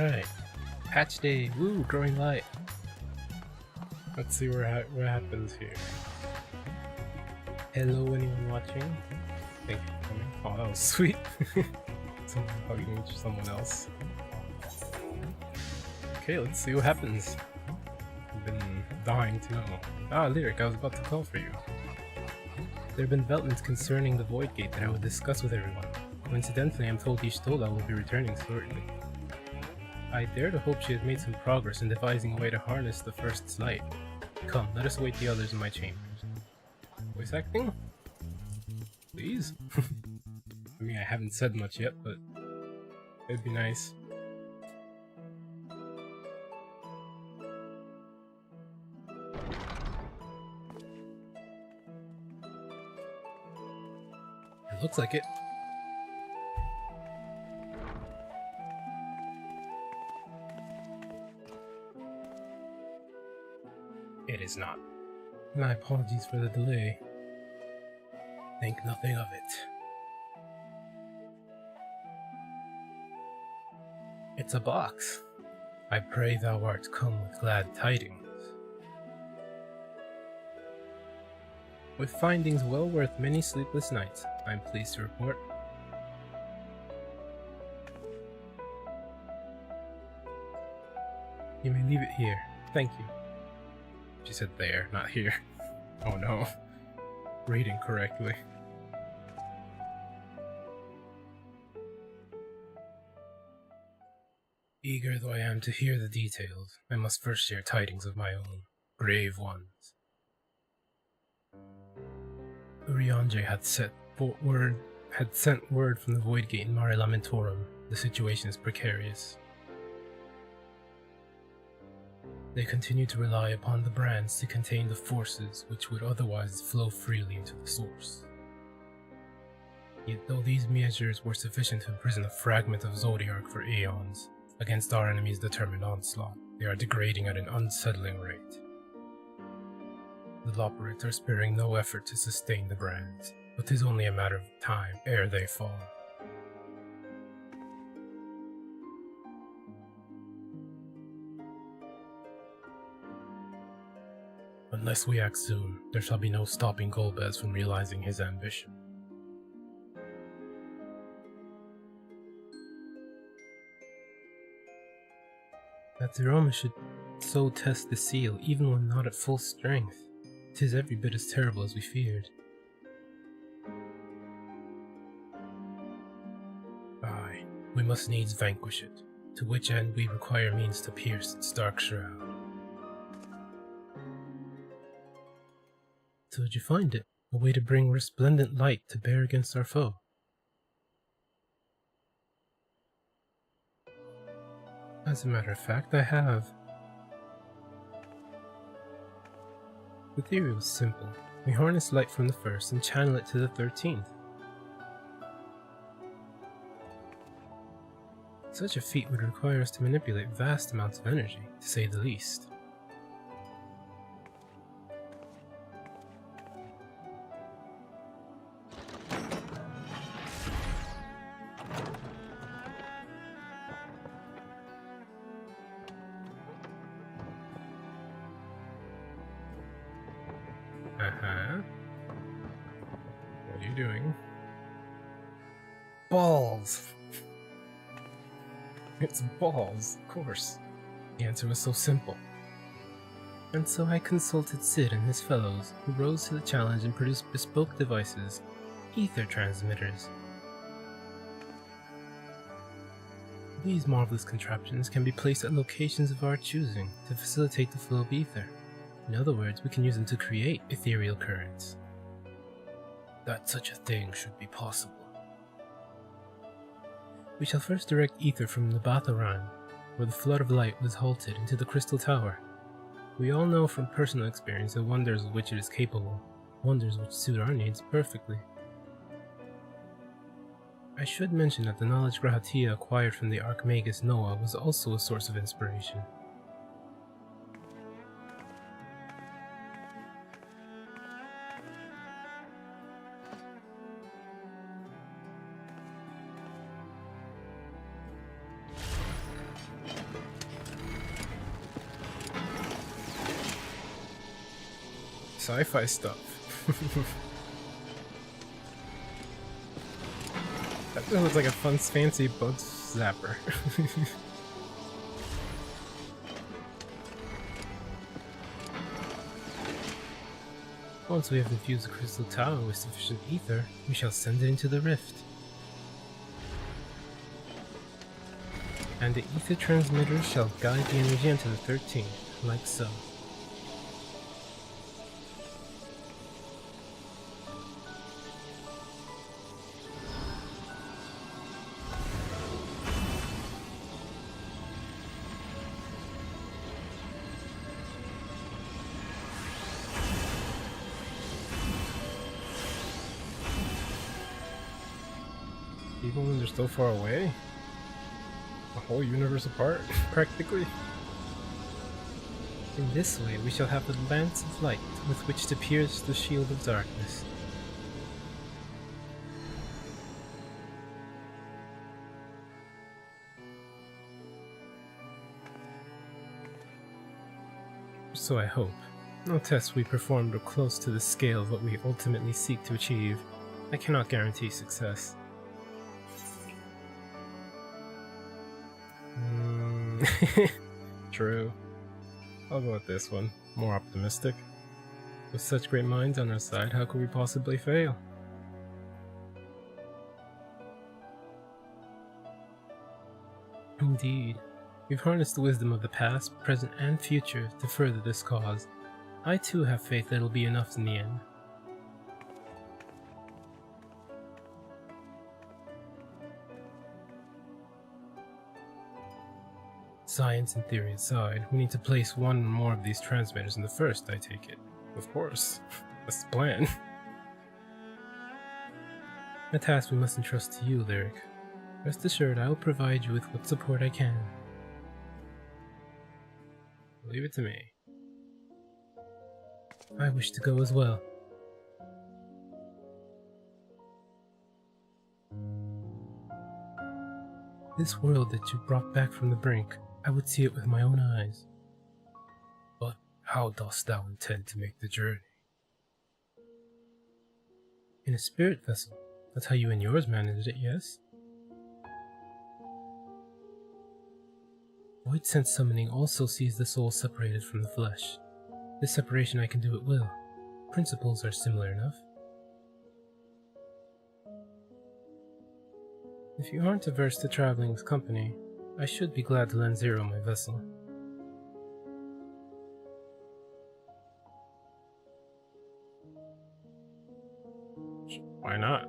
Alright. Patch day. Woo, growing light. Let's see what happens here. Hello, anyone watching? Thank you for coming. Oh, that was sweet. Someone hugging someone else. Okay, let's see what happens. I've been dying to know. Ah, Lyric, I was about to call for you. There have been developments concerning the Void Gate that I would discuss with everyone. Coincidentally, I'm told Ishtola will be returning shortly. I dare to hope she has made some progress in devising a way to harness the First's light. Come, let us await the others in my chambers. Voice acting? Please? I mean, I haven't said much yet, but it'd be nice. It looks like it. It is not. My apologies for the delay. Think nothing of it. It's a box. I pray thou art come with glad tidings. With findings well worth many sleepless nights, I am pleased to report. You may leave it here. Thank you. She said there, not here. Oh no. Reading correctly. Eager though I am to hear the details, I must first share tidings of my own, grave ones. Urianger had sent word from the Void Gate in Mare Lamentorum. The situation is precarious. They continue to rely upon the brands to contain the forces which would otherwise flow freely into the source. Yet though these measures were sufficient to imprison a fragment of Zodiark for aeons, against our enemy's determined onslaught, they are degrading at an unsettling rate. The Loperates are sparing no effort to sustain the brands, but 'tis only a matter of time ere they fall. Unless we act soon, there shall be no stopping Golbez from realizing his ambition. That Zeroma should so test the seal even when not at full strength. 'Tis every bit as terrible as we feared. Aye, we must needs vanquish it, to which end we require means to pierce its dark shroud. So did you find it? A way to bring resplendent light to bear against our foe? As a matter of fact, I have. The theory was simple. We harness light from the first and channel it to the 13th. Such a feat would require us to manipulate vast amounts of energy, to say the least. What are you doing? Balls! It's balls, of course. The answer was so simple. And so I consulted Sid and his fellows, who rose to the challenge and produced bespoke devices, ether transmitters. These marvelous contraptions can be placed at locations of our choosing to facilitate the flow of ether. In other words, we can use them to create ethereal currents. That such a thing should be possible. We shall first direct ether from the Batharan, where the flood of light was halted, into the Crystal Tower. We all know from personal experience the wonders of which it is capable, wonders which suit our needs perfectly. I should mention that the knowledge Grahatia acquired from the Archmagus Noah was also a source of inspiration. Sci-fi stuff. That looks like a fun, fancy bug zapper. Once we have infused the crystal tower with sufficient ether, we shall send it into the rift. And the ether transmitter shall guide the energy into the 13th, like so. Even when they're so far away? A whole universe apart, practically? In this way, we shall have the lance of light with which to pierce the shield of darkness. So I hope. No tests we performed are close to the scale of what we ultimately seek to achieve. I cannot guarantee success. True. I'll go with this one. More optimistic. With such great minds on our side, how could we possibly fail? Indeed. We've harnessed the wisdom of the past, present, and future to further this cause. I too have faith that it'll be enough in the end. Science and theory aside, we need to place one or more of these transmitters in the first, I take it. Of course. That's the plan. A task we must entrust to you, Lyric. Rest assured I will provide you with what support I can. Leave it to me. I wish to go as well. This world that you brought back from the brink, I would see it with my own eyes. But how dost thou intend to make the journey? In a spirit vessel. That's how you and yours managed it, yes? Void sense summoning also sees the soul separated from the flesh. This separation I can do at will. Principles are similar enough. If you aren't averse to traveling with company, I should be glad to lend Zero my vessel. Why not?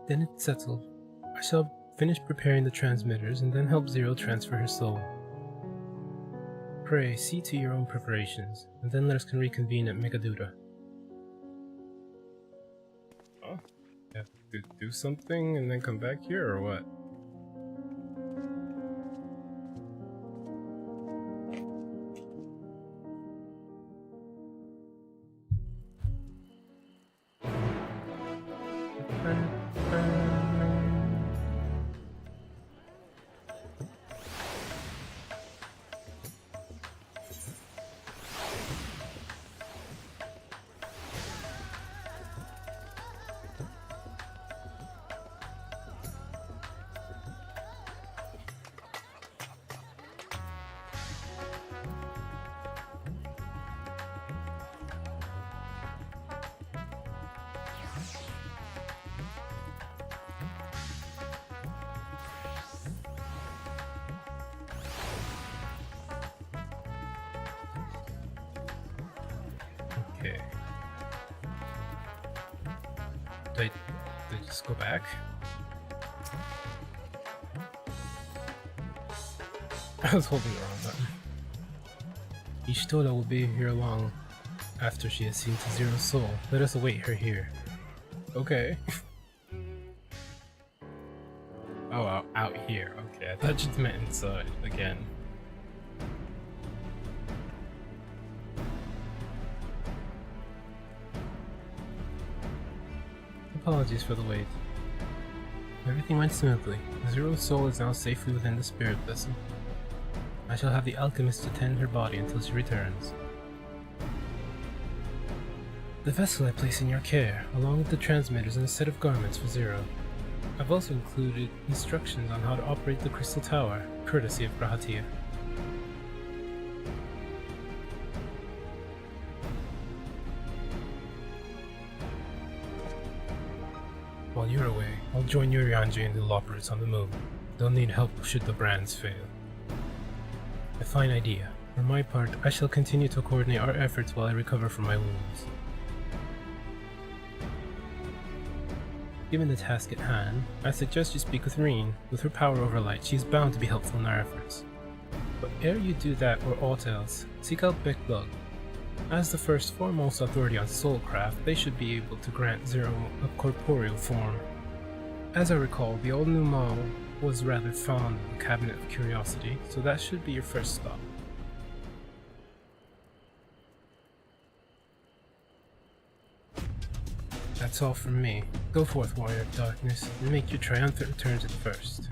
Then it's settled. I shall finish preparing the transmitters and then help Zero transfer her soul. Pray, see to your own preparations, and then let us reconvene at Megaduda. Oh, you have to do something and then come back here, or what? Okay. Did I just go back? I was holding the wrong button. Ishtoda will be here long after she has seen to Zero's soul. Let us await her here. Okay. Oh, out here. Okay, I thought you meant inside again. apologies for the wait. Everything went smoothly. Zero's soul is now safely within the spirit vessel. I shall have the alchemist attend her body until she returns. The vessel I place in your care, along with the transmitters and a set of garments for Zero. I've also included instructions on how to operate the crystal tower, courtesy of Grahatia. While you're away, I'll join Yurianji and the Loppers on the moon. They'll need help should the brands fail. A fine idea. For my part, I shall continue to coordinate our efforts while I recover from my wounds. Given the task at hand, I suggest you speak with Reen. With her power over light, she is bound to be helpful in our efforts. But ere you do that or aught else, seek out Beckbug. As the first foremost authority on soulcraft, they should be able to grant Zero a corporeal form. As I recall, the old Numao was rather fond of the Cabinet of Curiosity, so that should be your first stop. That's all from me. Go forth, Warrior of Darkness, and make your triumphant return to the first.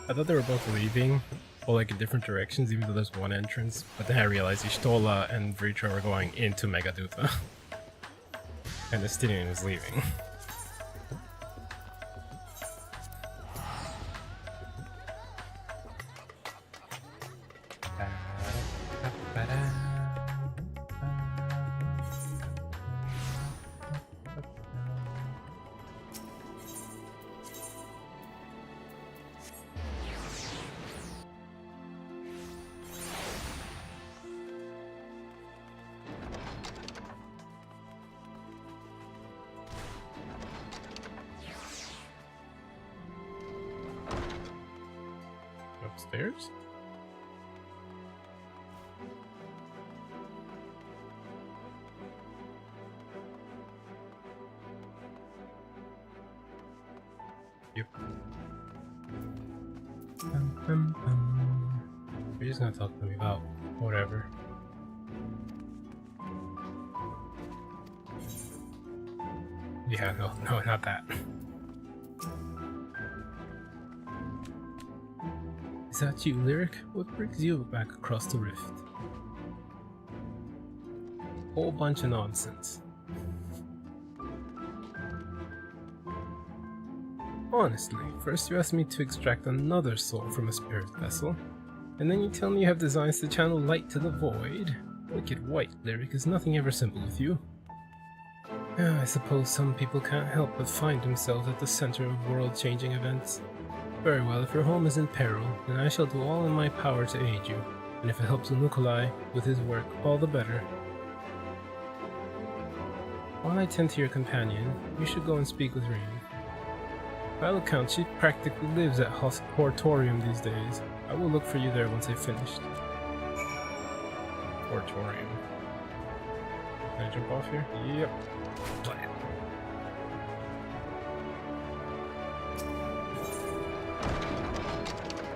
I thought they were both leaving, or like in different directions, even though there's one entrance, but then I realized Ishtola and Vritra were going into Megaduta. And Estinian is leaving. Upstairs? Yep. You're just gonna talk to me about whatever. Yeah, no, not that. Is that you, Lyric? What brings you back across the rift? Whole bunch of nonsense. Honestly, first you ask me to extract another soul from a spirit vessel, and then you tell me you have designs to channel light to the void. Wicked white, Lyric, is nothing ever simple with you. I suppose some people can't help but find themselves at the center of world-changing events. Very well, if your home is in peril, then I shall do all in my power to aid you, and if it helps Nikolai with his work, all the better. While I tend to your companion, you should go and speak with Reen. By all accounts, she practically lives at Hortorium these days. I will look for you there once I've finished. Hortorium. Can I jump off here? Yep. Play it.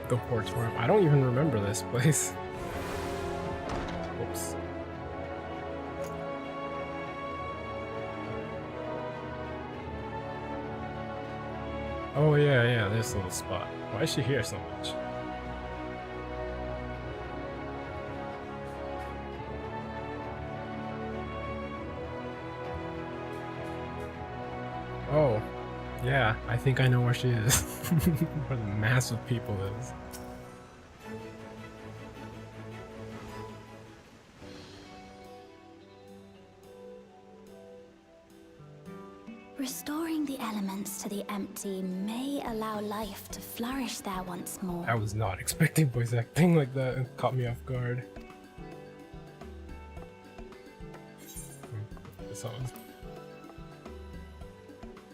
The Hortorium. I don't even remember this place. Whoops. Oh yeah, this little spot. Why is she here so much? Oh, yeah, I think I know where she is. Where the mass of people is. Restoring the elements to the empty may allow life to flourish there once more. I was not expecting voice acting like that. It caught me off guard. This on.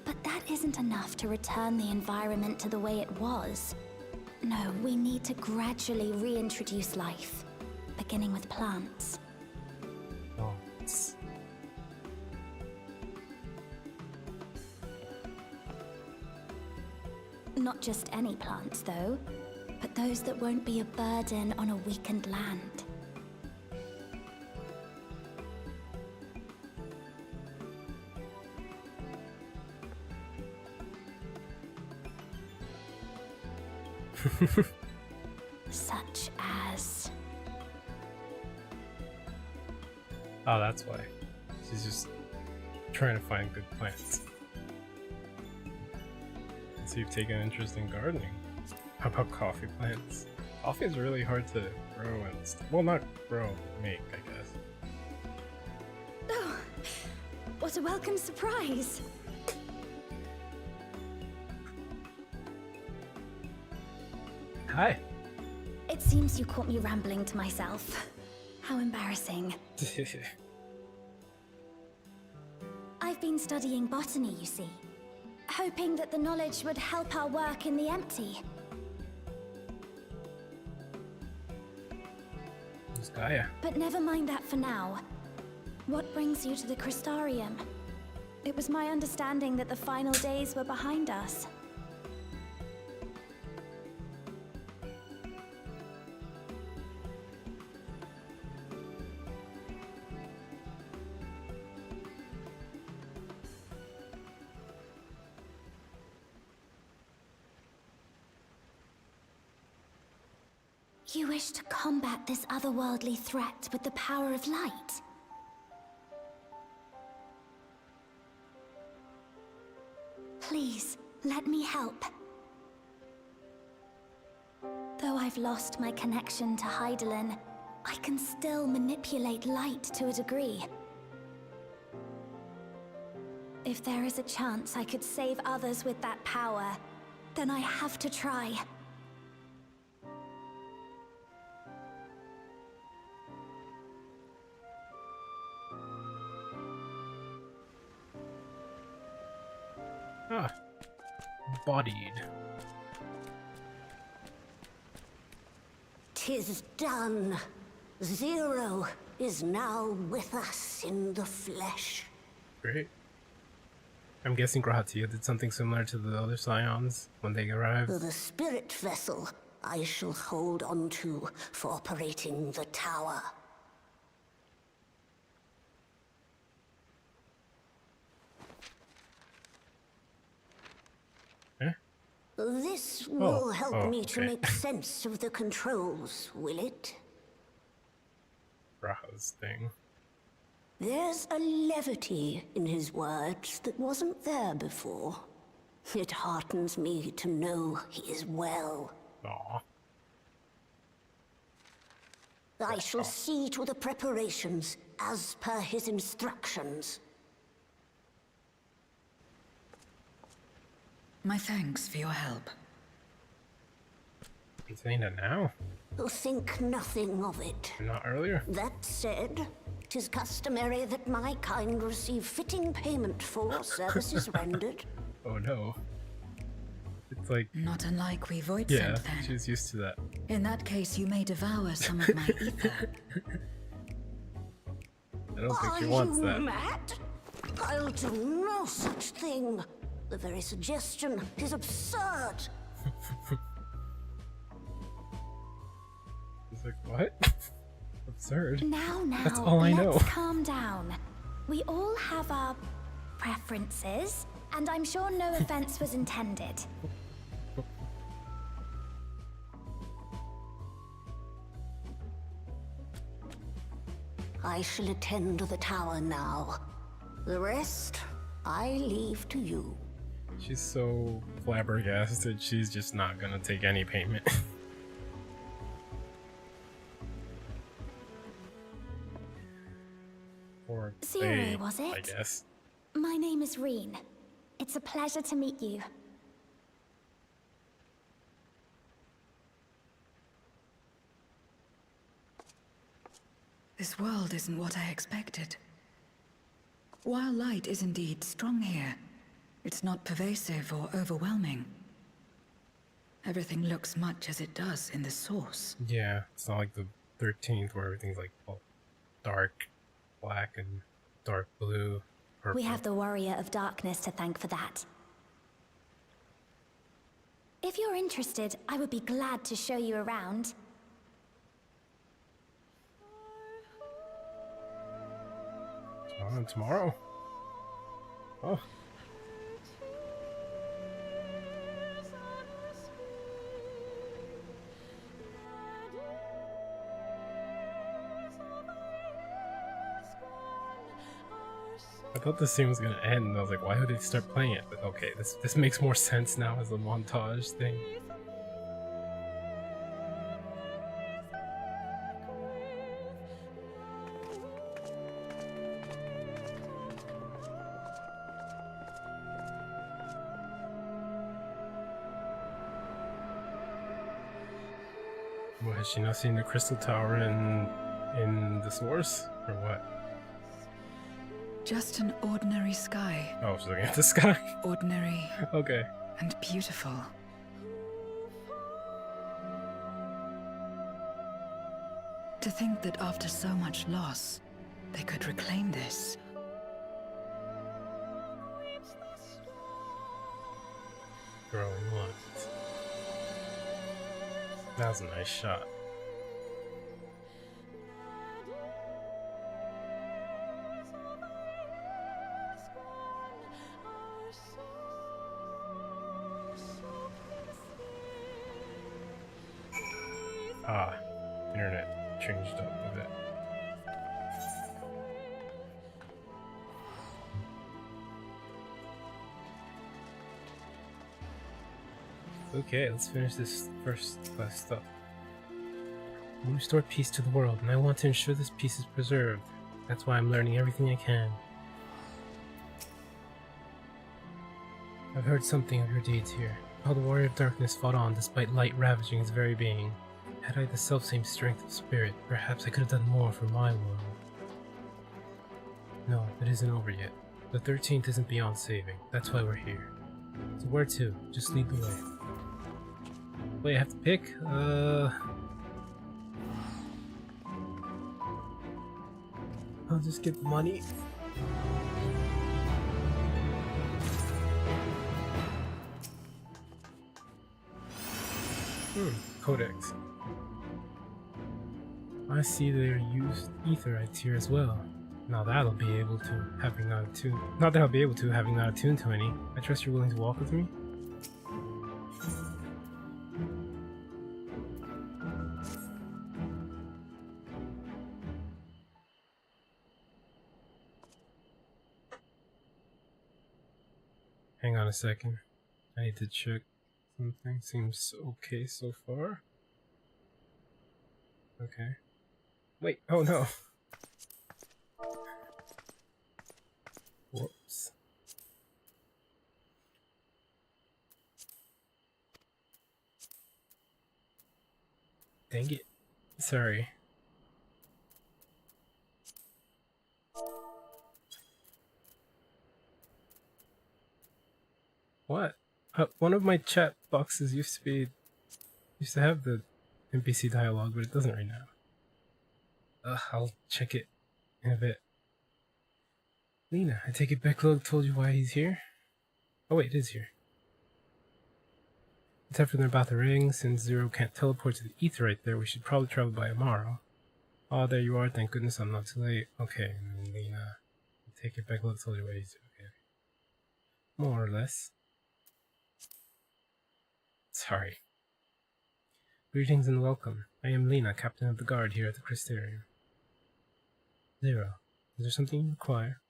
But that isn't enough to return the environment to the way it was. No, we need to gradually reintroduce life, beginning with plants. Oh, Not just any plants, though, but those that won't be a burden on a weakened land. Such as... Oh, that's why. She's just trying to find good plants. So you've taken an interest in gardening. How about coffee plants? Coffee is really hard to grow and well, not grow, make, I guess. Oh, what a welcome surprise! Hi. It seems you caught me rambling to myself. How embarrassing. I've been studying botany, you see. Hoping that the knowledge would help our work in the empty. Who's Gaia? But never mind that for now. What brings you to the Crystarium? It was my understanding that the final days were behind us. You wish to combat this otherworldly threat with the power of light? Please, let me help. Though I've lost my connection to Hydaelyn, I can still manipulate light to a degree. If there is a chance I could save others with that power, then I have to try. Ah, bodied. 'Tis done. Zero is now with us in the flesh. Great. I'm guessing Grahatia did something similar to the other Scions when they arrived. The spirit vessel I shall hold on to for operating the tower. This will help me to make sense of the controls, will it? Graha's thing. There's a levity in his words that wasn't there before. It heartens me to know he is well. Aw. I shall see to the preparations as per his instructions. My thanks for your help. He's saying that now? Think nothing of it. Not earlier? That said, 'tis customary that my kind receive fitting payment for services rendered. Oh no. It's like... Not unlike we void yeah, sent then. she's used to that. In that case, you may devour some of my ether. I don't think she wants that. Are you mad? I'll do no such thing. The very suggestion is absurd. He's like, what? Absurd. Now, That's all I know. let's calm down. We all have our preferences, and I'm sure no offense was intended. I shall attend to the tower now. The rest, I leave to you. She's so flabbergasted, she's just not gonna take any payment. Or Zero, they, was it? I guess. My name is Reen. It's a pleasure to meet you. This world isn't what I expected. While light is indeed strong here, it's not pervasive or overwhelming. Everything looks much as it does in the source. Yeah, it's not like the 13th where everything's like all dark black and dark blue. Purple. We have the Warrior of Darkness to thank for that. If you're interested, I would be glad to show you around. Tomorrow? Oh. I thought this scene was gonna end, and I was like, why would they start playing it? But okay, this makes more sense now as a montage thing. What, has she not seen the Crystal Tower in the source? Or what? Just an ordinary sky. Oh, she's looking at the sky? Ordinary Okay. and beautiful. To think that after so much loss, they could reclaim this. Growing what? That was a nice shot. Ah, internet changed up a bit. Okay, let's finish this first quest up. I restore peace to the world, and I want to ensure this peace is preserved. That's why I'm learning everything I can. I've heard something of your deeds here. How the warrior of darkness fought on despite light ravaging his very being. Had I the selfsame strength of spirit, perhaps I could have done more for my world. No, it isn't over yet. The 13th isn't beyond saving. That's why we're here. So where to? Just lead the way. Wait, I have to pick? I'll just get the money. Codex. I see they used Aetherytes here as well. Now that'll be able to, having not attuned. Not that I'll be able to, having not attuned to any. I trust you're willing to walk with me? Hang on a second. I need to check something. Seems okay so far. Okay. Wait, oh no! Whoops. Dang it. Sorry. What? One of my chat boxes used to have the NPC dialogue, but it doesn't right now. I'll check it in a bit. Lena, I take it Becklog told you why he's here? Oh wait, it is here. Except for about the ring, since Zero can't teleport to the Aetheryte there, we should probably travel by tomorrow. Oh, there you are, thank goodness I'm not too late. Okay, and then Lena, I take it Becklog told you why he's here. Okay. More or less. Sorry. Greetings and welcome. I am Lena, captain of the guard here at the Crystarium. Zero, is there something you require?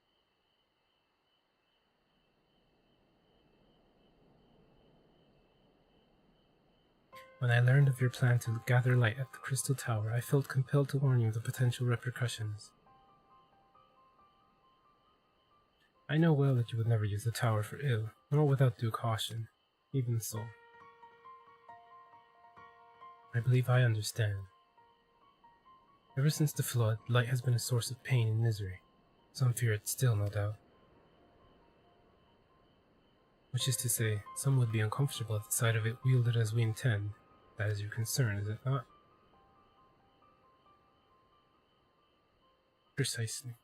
When I learned of your plan to gather light at the Crystal Tower, I felt compelled to warn you of the potential repercussions. I know well that you would never use the tower for ill, nor without due caution. Even so. I believe I understand. Ever since the flood, light has been a source of pain and misery. Some fear it still, no doubt. Which is to say, some would be uncomfortable at the sight of it wielded as we intend. That is your concern, is it not? Precisely.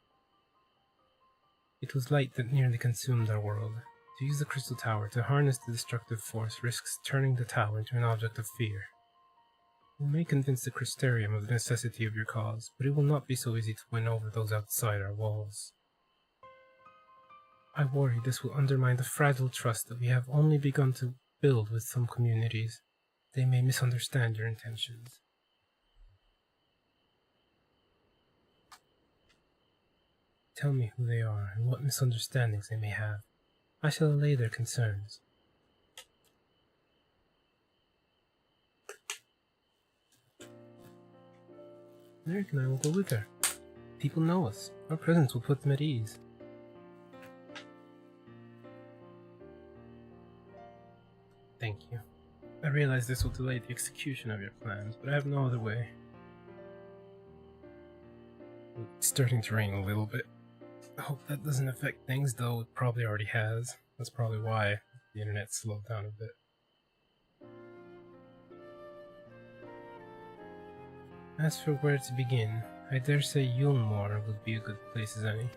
It was light that nearly consumed our world. To use the Crystal Tower to harness the destructive force risks turning the tower into an object of fear. You may convince the Crystarium of the necessity of your cause, but it will not be so easy to win over those outside our walls. I worry this will undermine the fragile trust that we have only begun to build with some communities. They may misunderstand your intentions. Tell me who they are and what misunderstandings they may have. I shall allay their concerns. Eric and I will go with her. People know us. Our presence will put them at ease. Thank you. I realize this will delay the execution of your plans, but I have no other way. It's starting to rain a little bit. I hope that doesn't affect things, though it probably already has. That's probably why the internet slowed down a bit. As for where to begin, I dare say Yulmore would be a good place as any.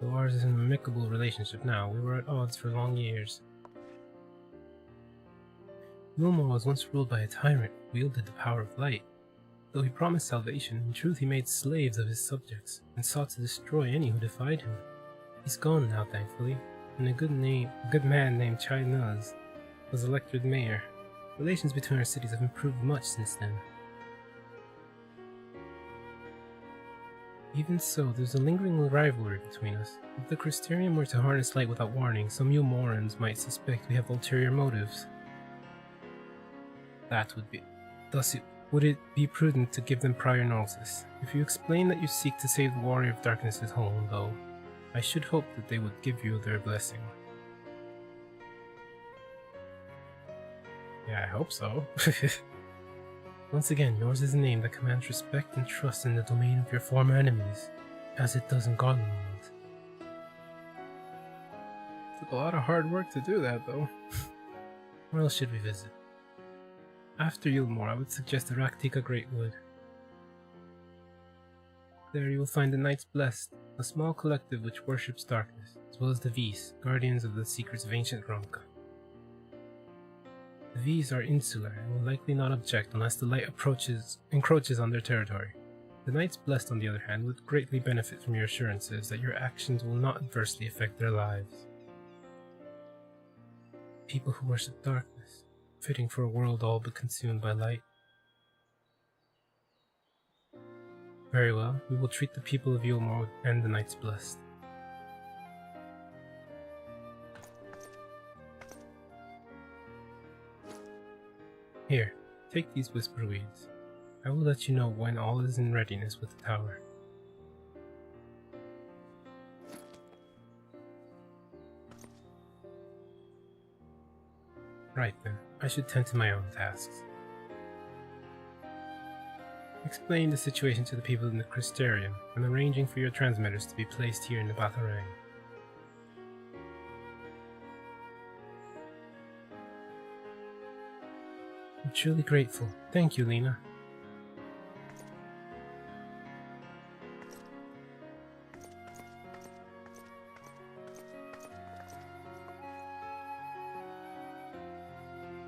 Though ours is an amicable relationship now, we were at odds for long years. Yulmore was once ruled by a tyrant who wielded the power of light. Though he promised salvation, in truth he made slaves of his subjects, and sought to destroy any who defied him. He's gone now, thankfully, and a good man named Chai Nuz was elected mayor. Relations between our cities have improved much since then. Even so, there's a lingering rivalry between us. If the Crystarium were to harness light without warning, some Yulmorans might suspect we have ulterior motives. Would it be prudent to give them prior notice? If you explain that you seek to save the Warrior of Darkness's home, though, I should hope that they would give you their blessing. Yeah, I hope so. Once again, yours is a name that commands respect and trust in the domain of your former enemies, as it does in Gardenland. Took a lot of hard work to do that, though. Where else should we visit? After Yulmore, I would suggest the Raktika Greatwood. There you will find the Knights Blessed, a small collective which worships darkness, as well as the V's, guardians of the secrets of ancient Gromka. The V's are insular and will likely not object unless the light encroaches on their territory. The Knights Blessed, on the other hand, would greatly benefit from your assurances that your actions will not adversely affect their lives. People who worship darkness. Fitting for a world all but consumed by light. Very well, we will treat the people of Yulmore and the Knights Blessed. Here, take these whisper weeds. I will let you know when all is in readiness with the tower. Right then, I should tend to my own tasks. Explain the situation to the people in the Crystarium, and arranging for your transmitters to be placed here in the Batarang. I'm truly grateful. Thank you, Lena.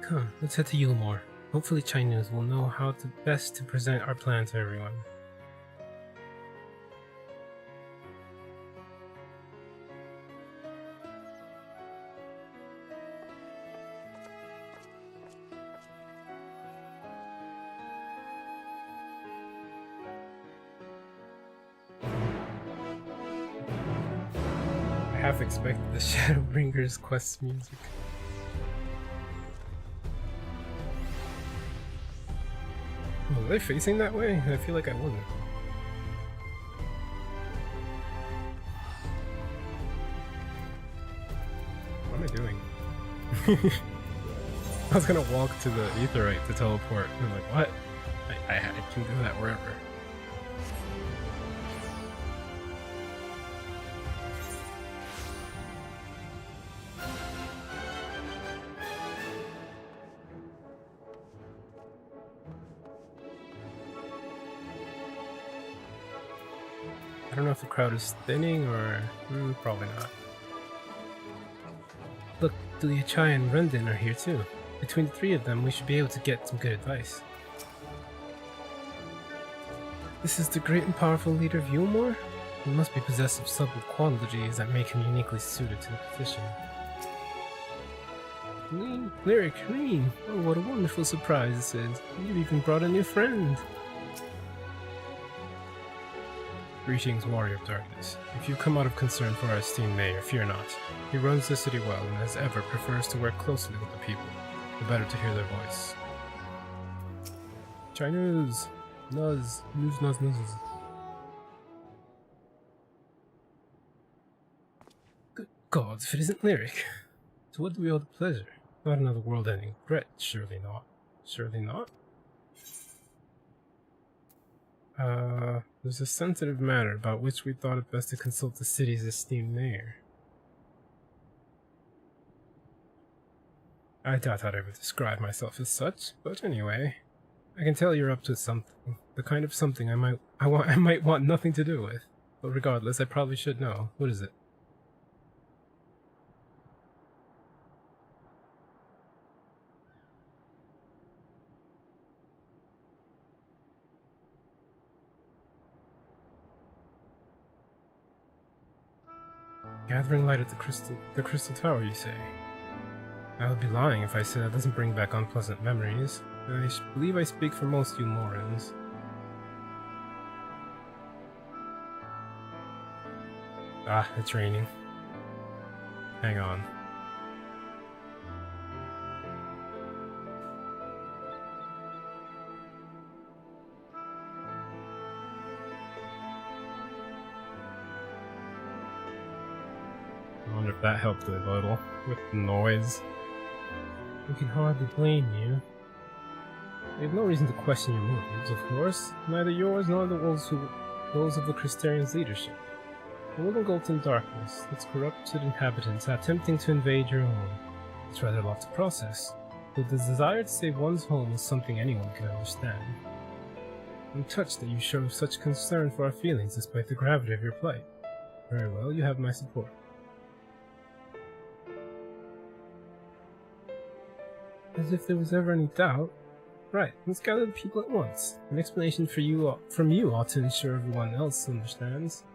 Come, let's head to Yulmore. Hopefully Chinese will know how to best to present our plan to everyone. I half expected the Shadowbringers quest music. Was I facing that way? I feel like I wasn't. What am I doing? I was gonna walk to the Aetheryte to teleport, and I'm like, what? I can do that wherever. I don't know if the crowd is thinning or... probably not. Look, Chai and Rendon are here too. Between the three of them, we should be able to get some good advice. This is the great and powerful leader of Yulmore? He must be possessed of subtle qualities that make him uniquely suited to the position. Lyric, Rean! Oh, what a wonderful surprise this is. You've even brought a new friend! Greetings, Warrior of Darkness. If you come out of concern for our esteemed mayor, fear not. He runs the city well and as ever prefers to work closely with the people, the better to hear their voice. Chinese! Nuz. Nuz, nuz, nuz. Good gods, if it isn't Lyric! To what do we owe the pleasure? Not another world-ending threat, surely not. Surely not? There's a sensitive matter about which we thought it best to consult the city's esteemed mayor. I doubt I'd ever describe myself as such, but anyway, I can tell you're up to something. The kind of something I might want nothing to do with. But regardless, I probably should know. What is it? Gathering light at the crystal tower, you say? I would be lying if I said that doesn't bring back unpleasant memories. I believe I speak for most Yulmorans. Ah, it's raining. Hang on. I wonder if that helped a little with the noise. We can hardly blame you. We have no reason to question your motives, of course. Neither yours nor those of the Crystarians' leadership. The world engulfed in darkness, its corrupted inhabitants attempting to invade your own. It's rather a lot to process, but the desire to save one's home is something anyone can understand. I'm touched that you show such concern for our feelings despite the gravity of your plight. Very well, you have my support. As if there was ever any doubt. Right, let's gather the people at once. An explanation from you ought to ensure everyone else understands.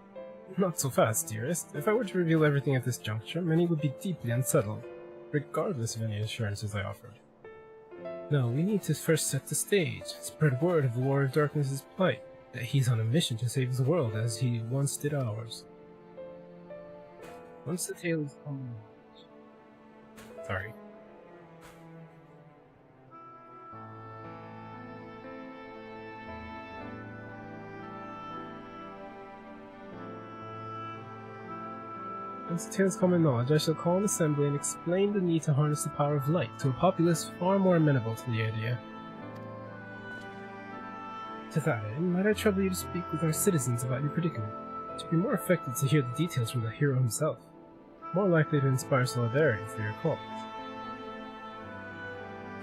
Not so fast, dearest. If I were to reveal everything at this juncture, many would be deeply unsettled, regardless of any assurances I offered. No, we need to first set the stage, spread word of the Warrior of Darkness's plight, that he's on a mission to save the world as he once did ours. Once the tale is Sorry. Once the tale is common knowledge, I shall call an assembly and explain the need to harness the power of light to a populace far more amenable to the idea. To that end, might I trouble you to speak with our citizens about your predicament? To be more effective to hear the details from the hero himself, more likely to inspire solidarity for your cause.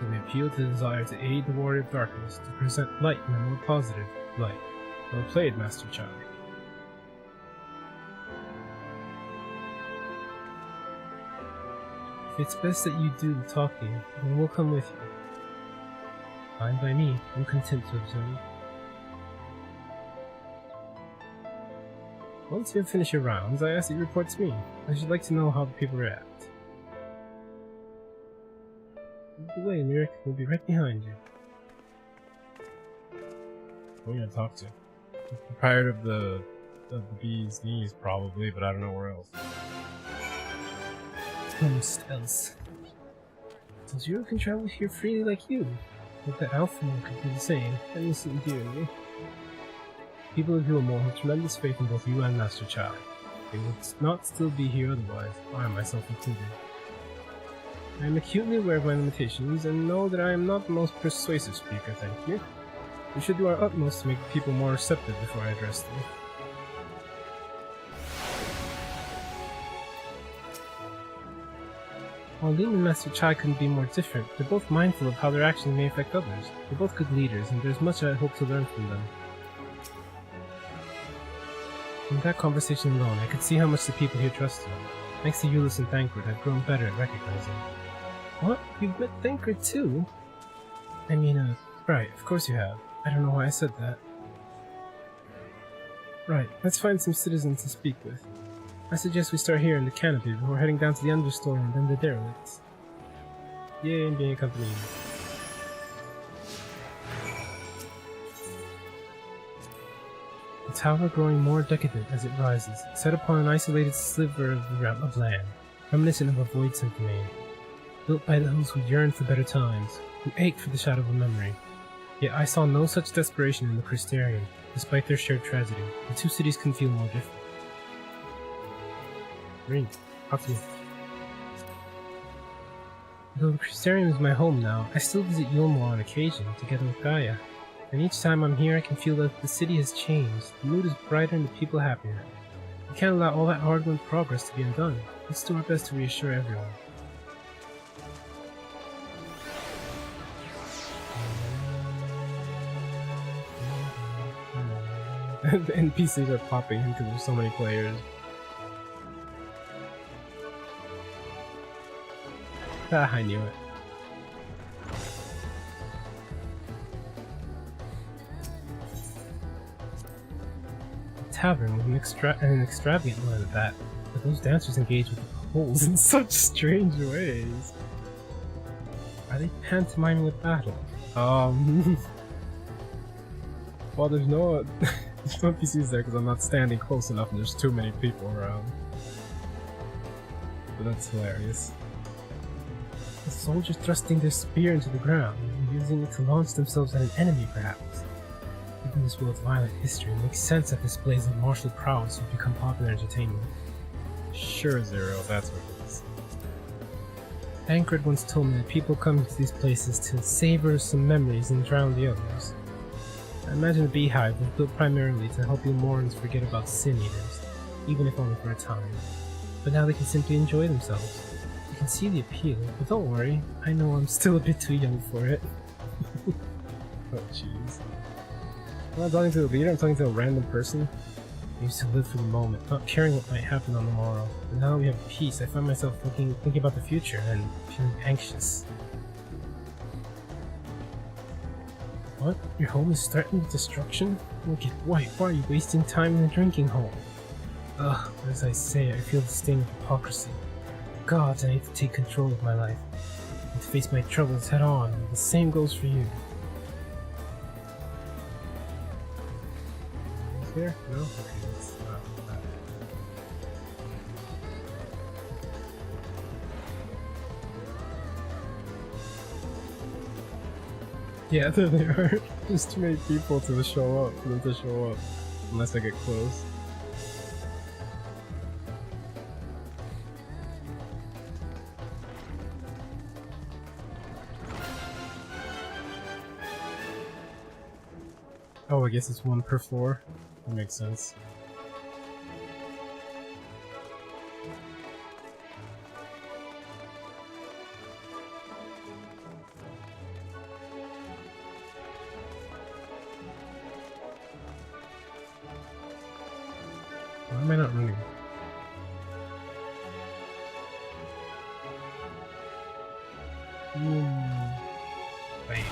So we appeal to the desire to aid the Warrior of Darkness, to present light in a more positive light. Well played, Master Chai. If it's best that you do the talking, then we'll come with you. Fine by me, I'm content to observe. Once you have finished your rounds, I ask that you report to me. I should like to know how the people react. Lead the way, Lyric. We'll be right behind you. Who are you gonna talk to? The proprietor of the bee's knees, probably, but I don't know where else. Almost else. So Zero can travel here freely like you. Hope that Alpha Moon could do the same, and listen dearly. People of Yulmore have tremendous faith in both you and Master Chai. They would not still be here otherwise, I myself included. I am acutely aware of my limitations, and know that I am not the most persuasive speaker, thank you. We should do our utmost to make people more receptive before I address them. While Lin and Master Chai couldn't be more different, they're both mindful of how their actions may affect others. They're both good leaders, and there's much I hope to learn from them. In that conversation alone, I could see how much the people here trust them. Thanks to Euless and Thancred, I've grown better at recognizing. What? You've met Thancred too? I mean, right, of course you have. I don't know why I said that. Right, let's find some citizens to speak with. I suggest we start here in the canopy before heading down to the understory and then the derelicts. Yay, and being accompanied. The tower growing more decadent as it rises, set upon an isolated sliver of land, reminiscent of a void domain, built by those who yearn for better times, who ache for the shadow of a memory. Yet I saw no such desperation in the Crystarium, despite their shared tragedy. The two cities couldn't feel more different. Ring, talk to me. Though the Crystarium is my home now, I still visit Yulmore on occasion, together with Gaia. And each time I'm here I can feel that the city has changed, the mood is brighter and the people happier. We can't allow all that hard-won progress to be undone. Let's do our best to reassure everyone. The NPCs are popping in because there's so many players. Ah, I knew it. Tavern with an extravagant one at that, but those dancers engage with the poles in such strange ways. Are they pantomiming with battle? Well, there's no NPCs there because I'm not standing close enough and there's too many people around. But that's hilarious. The soldiers thrusting their spear into the ground and using it to launch themselves at an enemy, perhaps. Given this world's violent history, it makes sense that displays of martial prowess would become popular entertainment. Sure, Zero, that's what it is. Thancred once told me that people come to these places to savor some memories and drown the others. I imagine the Beehive was built primarily to help Yulmorans forget about Sin Eaters, even if only for a time. But now they can simply enjoy themselves. You can see the appeal, but don't worry, I know I'm still a bit too young for it. Oh jeez. I'm not talking to the leader, I'm talking to a random person. I used to live for the moment, not caring what might happen on the morrow. But now that we have peace, I find myself thinking about the future and feeling anxious. What? Your home is threatened with destruction? Wicked White, why are you wasting time in a drinking hole? Ugh, but as I say, I feel the sting of hypocrisy. Gods, I need to take control of my life. I need to face my troubles head on, and the same goes for you. Is there? No? Okay, let's stop that. Yeah, there they are. There's too many people to show up, for them to show up. Unless I get close. Oh, I guess it's one per floor. That makes sense. Why am I not running? Bam.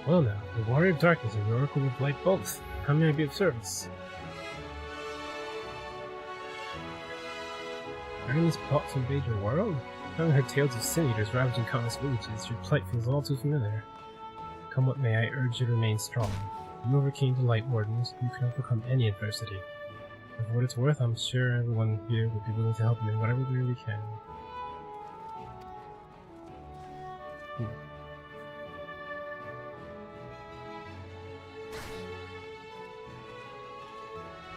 Well now, the Warrior of Darkness and the Oracle of Light both. How may I be of service? Are enemies plot to invade your world? Having heard tales of Sin Eaters ravaging countless villages, your plight feels all too familiar. Come what may, I urge you to remain strong. You overcame the Light Wardens, you can overcome any adversity. And for what it's worth, I'm sure everyone here will be willing to help you in whatever way we can.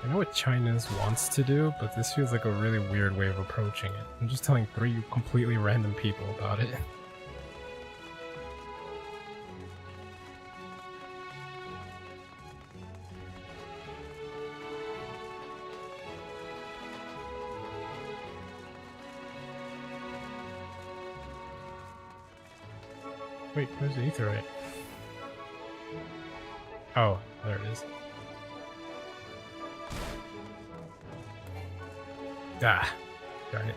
I know what China's wants to do, but this feels like a really weird way of approaching it. I'm just telling 3 completely random people about it. Wait, where's the Aetheryte? Oh, there it is. Ah, darn it.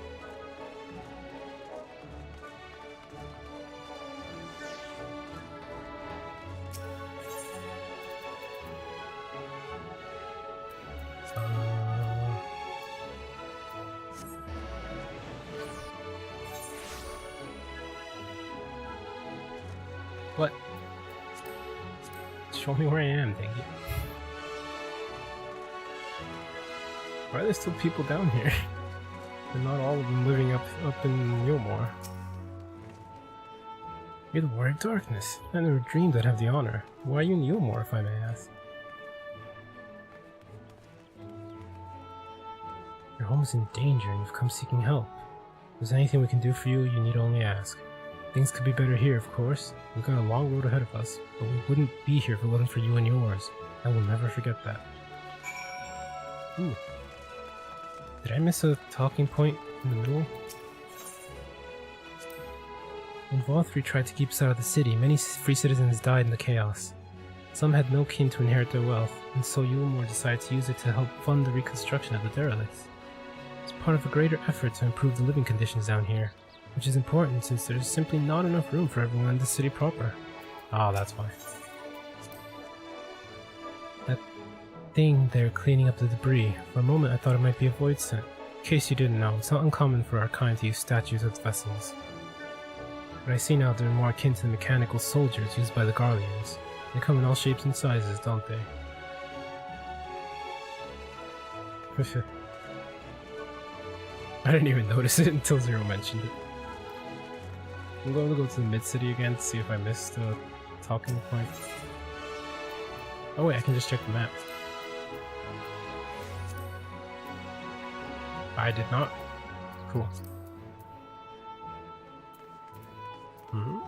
What? Show me where I am, dang it. Why are there still people down here? And not all of them living up in Yulmore. You're the Warrior of Darkness. I never dreamed I'd have the honor. Why are you in Yulmore, if I may ask? Your home is in danger and you've come seeking help. If there's anything we can do for you, you need only ask. Things could be better here, of course. We've got a long road ahead of us, but we wouldn't be here if it wasn't for you and yours. I will never forget that. Ooh. Did I miss a talking point in the middle? When Vothri tried to keep us out of the city, many free citizens died in the chaos. Some had no kin to inherit their wealth, and so Yulmore decided to use it to help fund the reconstruction of the derelicts. It's part of a greater effort to improve the living conditions down here, which is important since there's simply not enough room for everyone in the city proper. Ah, that's why. That thing there cleaning up the debris, for a moment I thought it might be a void scent. In case you didn't know, it's not uncommon for our kind to use statues as vessels. But I see now they're more akin to the mechanical soldiers used by the Garleans. They come in all shapes and sizes, don't they? I didn't even notice it until Zero mentioned it. I'm going to go to the mid-city again to see if I missed a talking point. Oh wait, I can just check the map. I did not. Cool. Hmm?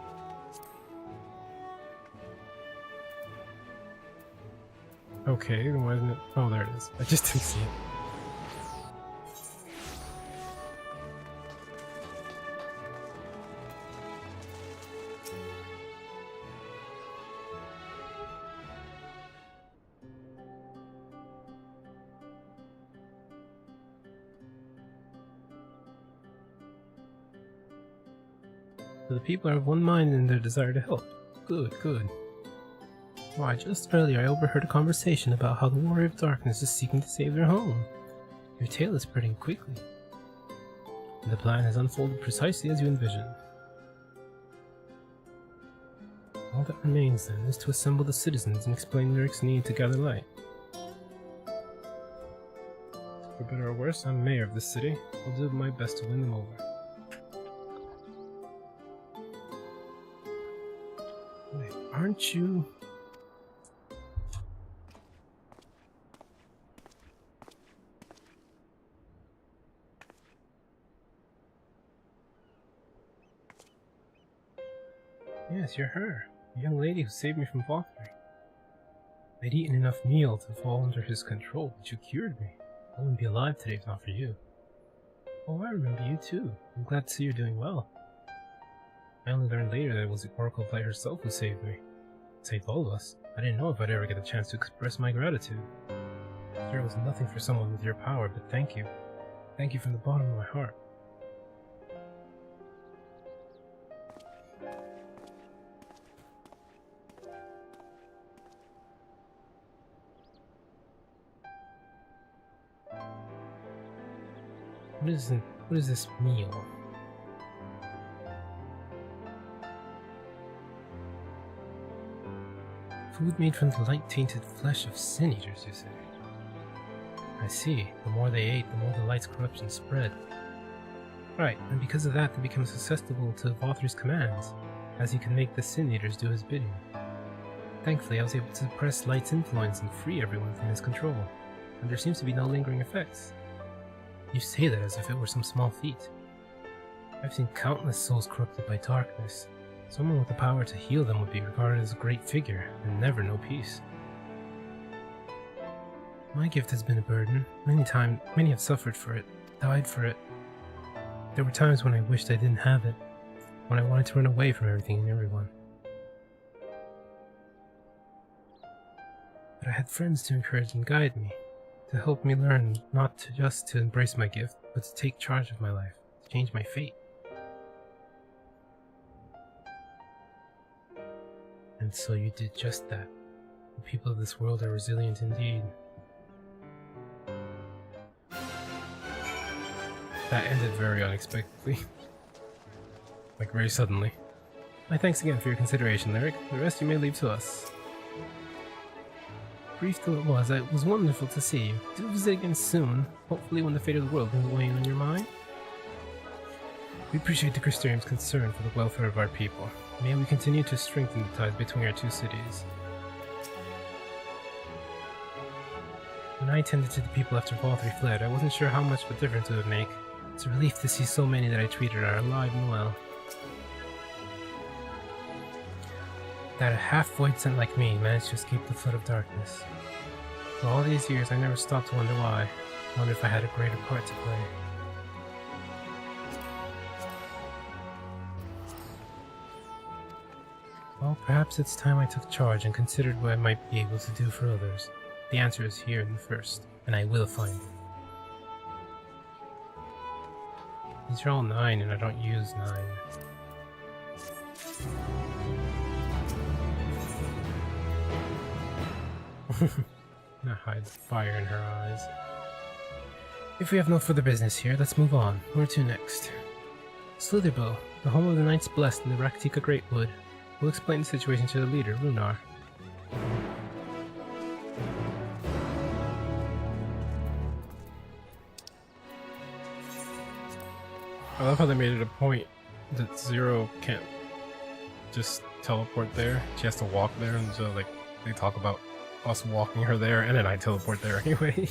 Okay, then why isn't it? Oh, there it is. I just didn't see it. So the people are of one mind in their desire to help. Good, good. Why, just earlier I overheard a conversation about how the Warrior of Darkness is seeking to save their home. Your tale is spreading quickly. And the plan has unfolded precisely as you envisioned. All that remains then is to assemble the citizens and explain Lyric's need to gather light. For better or worse, I'm mayor of this city. I'll do my best to win them over. Wait, aren't you... Yes, you're her. The young lady who saved me from Vothri. I'd eaten enough meal to fall under his control, but you cured me. I wouldn't be alive today if not for you. Oh, I remember you too. I'm glad to see you're doing well. I only learned later that it was the Oracle of Light herself who saved me. Saved all of us. I didn't know if I'd ever get a chance to express my gratitude. There was nothing for someone with your power, but thank you. Thank you from the bottom of my heart. What is this meal? Food made from the light-tainted flesh of sin eaters, you say? I see. The more they ate, the more the light's corruption spread. Right, and because of that, they become susceptible to Vothri's commands, as he can make the sin eaters do his bidding. Thankfully, I was able to suppress light's influence and free everyone from his control, and there seems to be no lingering effects. You say that as if it were some small feat. I've seen countless souls corrupted by darkness. Someone with the power to heal them would be regarded as a great figure, and never know peace. My gift has been a burden. Many have suffered for it, died for it. There were times when I wished I didn't have it, when I wanted to run away from everything and everyone. But I had friends to encourage and guide me, to help me learn not just to embrace my gift, but to take charge of my life, to change my fate. And so you did just that. The people of this world are resilient indeed. That ended very unexpectedly. Like, very suddenly. My thanks again for your consideration, Lyric. The rest you may leave to us. Brief though it was wonderful to see you. Do visit again soon, hopefully when the fate of the world isn't weighing on your mind. We appreciate the Crystarium's concern for the welfare of our people. May we continue to strengthen the ties between our two cities. When I tended to the people after Valtteri fled, I wasn't sure how much of a difference it would make. It's a relief to see so many that I treated are alive and well. That a half-void scent like me managed to escape the flood of darkness. For all these years, I never stopped to wonder why. I wonder if I had a greater part to play. Well, perhaps it's time I took charge and considered what I might be able to do for others. The answer is here in the first, and I will find it. These are all 9, and I don't use 9. I hide the fire in her eyes. If we have no further business here, let's move on. Where to next? Slitherbow, the home of the Knights Blessed in the Raktika Greatwood. We'll explain the situation to the leader, Runar. I love how they made it a point that Zero can't just teleport there. She has to walk there, and so like they talk about us walking her there, and then I teleport there anyway.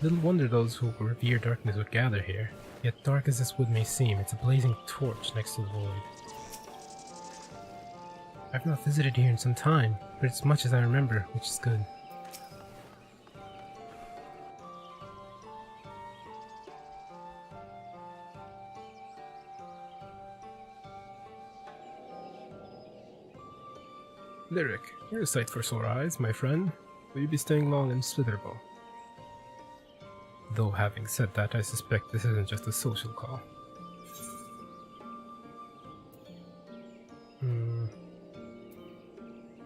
Little wonder those who revere darkness would gather here. Yet dark as this wood may seem, it's a blazing torch next to the void. I've not visited here in some time, but it's much as I remember, which is good. Lyric, you're a sight for sore eyes, my friend. Will you be staying long in Slitherbow? Though having said that, I suspect this isn't just a social call.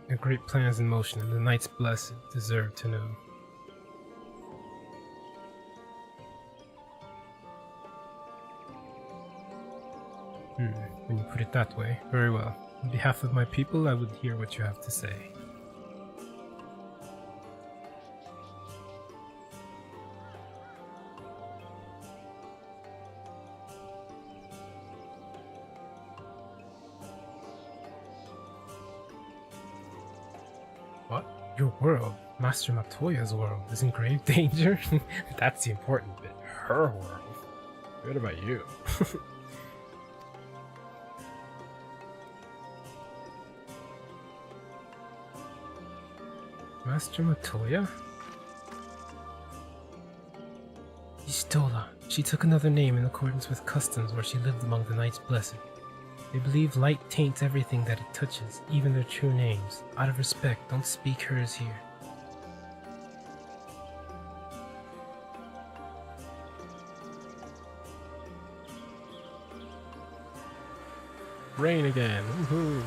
A great plan is in motion, and the Knights Blessed deserve to know. When you put it that way, very well. On behalf of my people, I would hear what you have to say. What? Your world, Master Matoya's world, is in grave danger? That's the important bit. Her world. What about you? Master Matoya? Istola. She took another name in accordance with customs where she lived among the Knights Blessed. They believe light taints everything that it touches, even their true names. Out of respect, don't speak hers here. Rain again. Woohoo!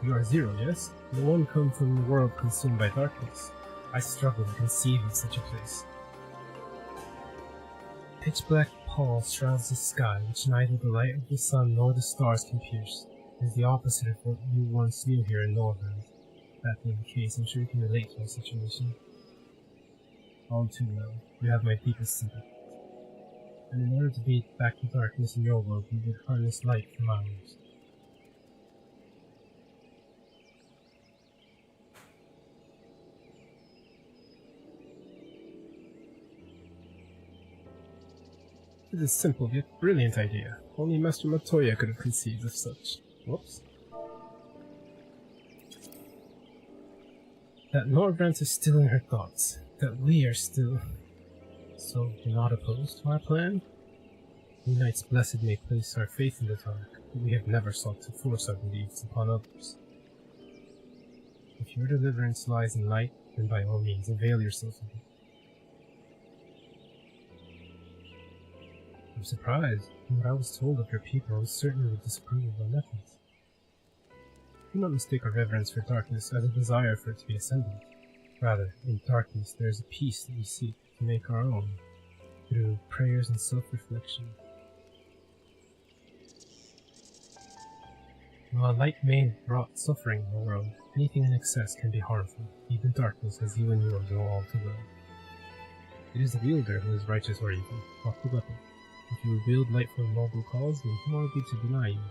You are Zero, yes? The one come from the world consumed by darkness. I struggle to conceive of such a place. Pitch black pall shrouds the sky, which neither the light of the sun nor the stars can pierce. It is the opposite of what you once knew here in Northern. That being the case, I'm sure you can relate to my situation. All too well. You have my deepest sympathy. And in order to beat back the darkness in your world, we would harness light from ours. It is a simple yet brilliant idea. Only Master Matoya could have conceived of such. Whoops. That Norgrant is still in her thoughts. That we are still... So, you're not opposed to our plan? We Knights Blessed may place our faith in the dark, but we have never sought to force our beliefs upon others. If your deliverance lies in light, then by all means avail yourself of it. I'm surprised. From what I was told of your people, I was certain you would disapprove of our methods. Do not mistake our reverence for darkness as a desire for it to be ascendant. Rather, in darkness there is a peace that we seek to make our own, through prayers and self-reflection. While light may have brought suffering in the world, anything in excess can be harmful, even darkness as you and yours know all too well. It is the wielder who is righteous or evil, not the weapon. If you wield light for a noble cause, then who are we to deny you?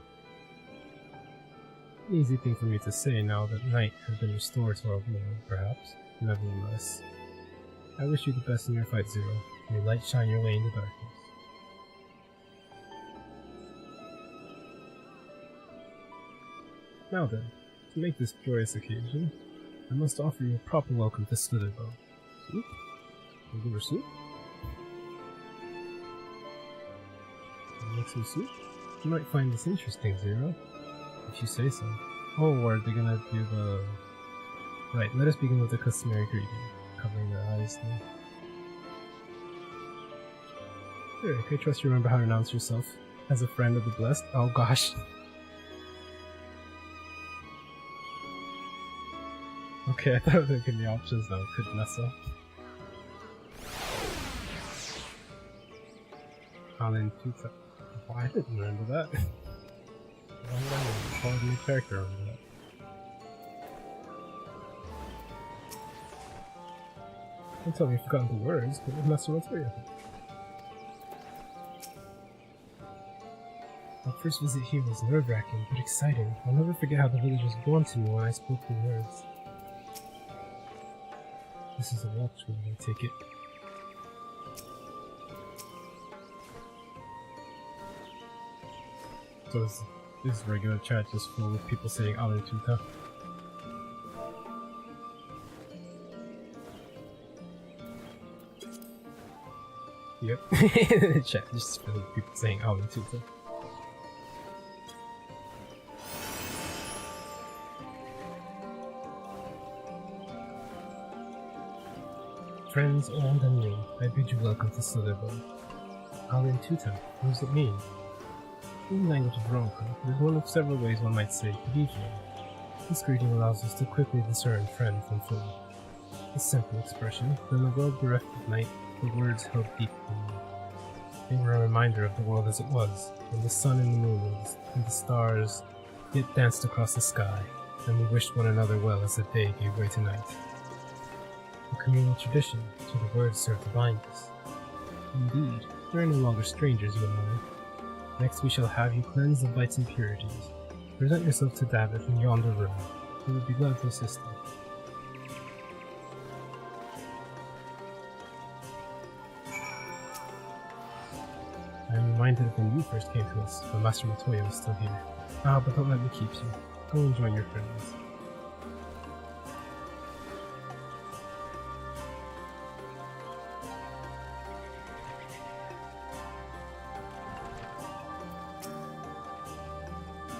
An easy thing for me to say now that night has been restored to our world, perhaps. Nevertheless, I wish you the best in your fight, Zero. May light shine your way in the darkness. Now then, to make this joyous occasion, I must offer you a proper welcome to Slitherbow. Soup? Regular soup? Make some soup? You might find this interesting, Zero. If you say so. Oh, or they're gonna do the... Right, let us begin with the customary greeting, covering their eyes now. Sure, I trust you remember how to announce yourself as a friend of the blessed. Oh gosh. Okay, I thought there could be options that could mess up. Alan Tuta. Oh, I didn't remember that. Why would I call a new character remember that? Don't tell me you've forgotten the words, but we'll mess around through you. Our first visit here was nerve-wracking, but exciting. I'll never forget how the villagers warmed to me when I spoke the words. This is a walkthrough, I take it. So is this regular chat just full of people saying Alan Tuta? Yep. The chat just full of people saying Alan Tuta. Friends old and new, I bid you welcome to Slitherbow. Alan Tuta, what does it mean? In the language of Ronka, it is one of several ways one might say good evening. This greeting allows us to quickly discern friend from foe. A simple expression, but in a world bereft of night, the words held deep in me. They were a reminder of the world as it was, when the sun and the moon and the stars yet danced across the sky, and we wished one another well as the day gave way to night. A communal tradition, so the words serve to bind us. Indeed, we are no longer strangers, you and I. Next we shall have you cleansed of light's impurities. Present yourself to Davith in yonder room. He will be glad to assist you. I am reminded of when you first came to us, when Master Matoya was still here. Ah, but don't let me keep you. Go and join your friends.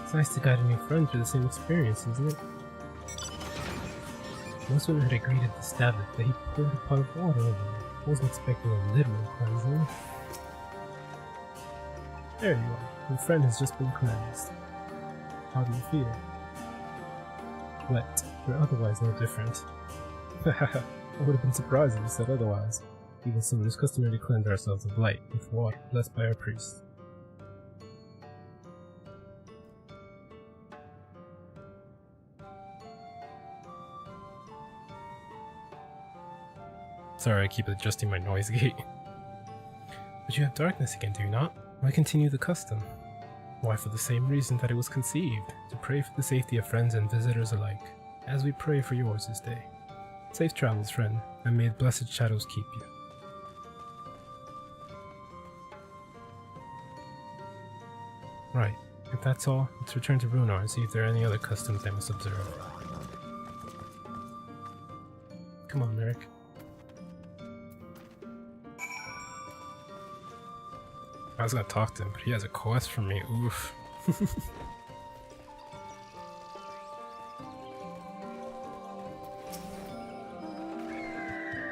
It's nice to guide a new friend through the same experience, isn't it? Most women had agreed at the Davith that he poured a pot of water over me. I wasn't expecting a literal cleansing. There you are. Your friend has just been cleansed. How do you feel? Wet, but otherwise no different. I would have been surprised if you said otherwise. Even so, it is customary to cleanse ourselves of light with water blessed by our priest. Sorry, I keep adjusting my noise gate. But you have darkness again, do you not? Why continue the custom? Why, for the same reason that it was conceived, to pray for the safety of friends and visitors alike, as we pray for yours this day. Safe travels, friend, and may the blessed shadows keep you. Right, if that's all, let's return to Runar and see if there are any other customs I must observe. Come on, Merrick. I was gonna talk to him, but he has a quest for me. Oof.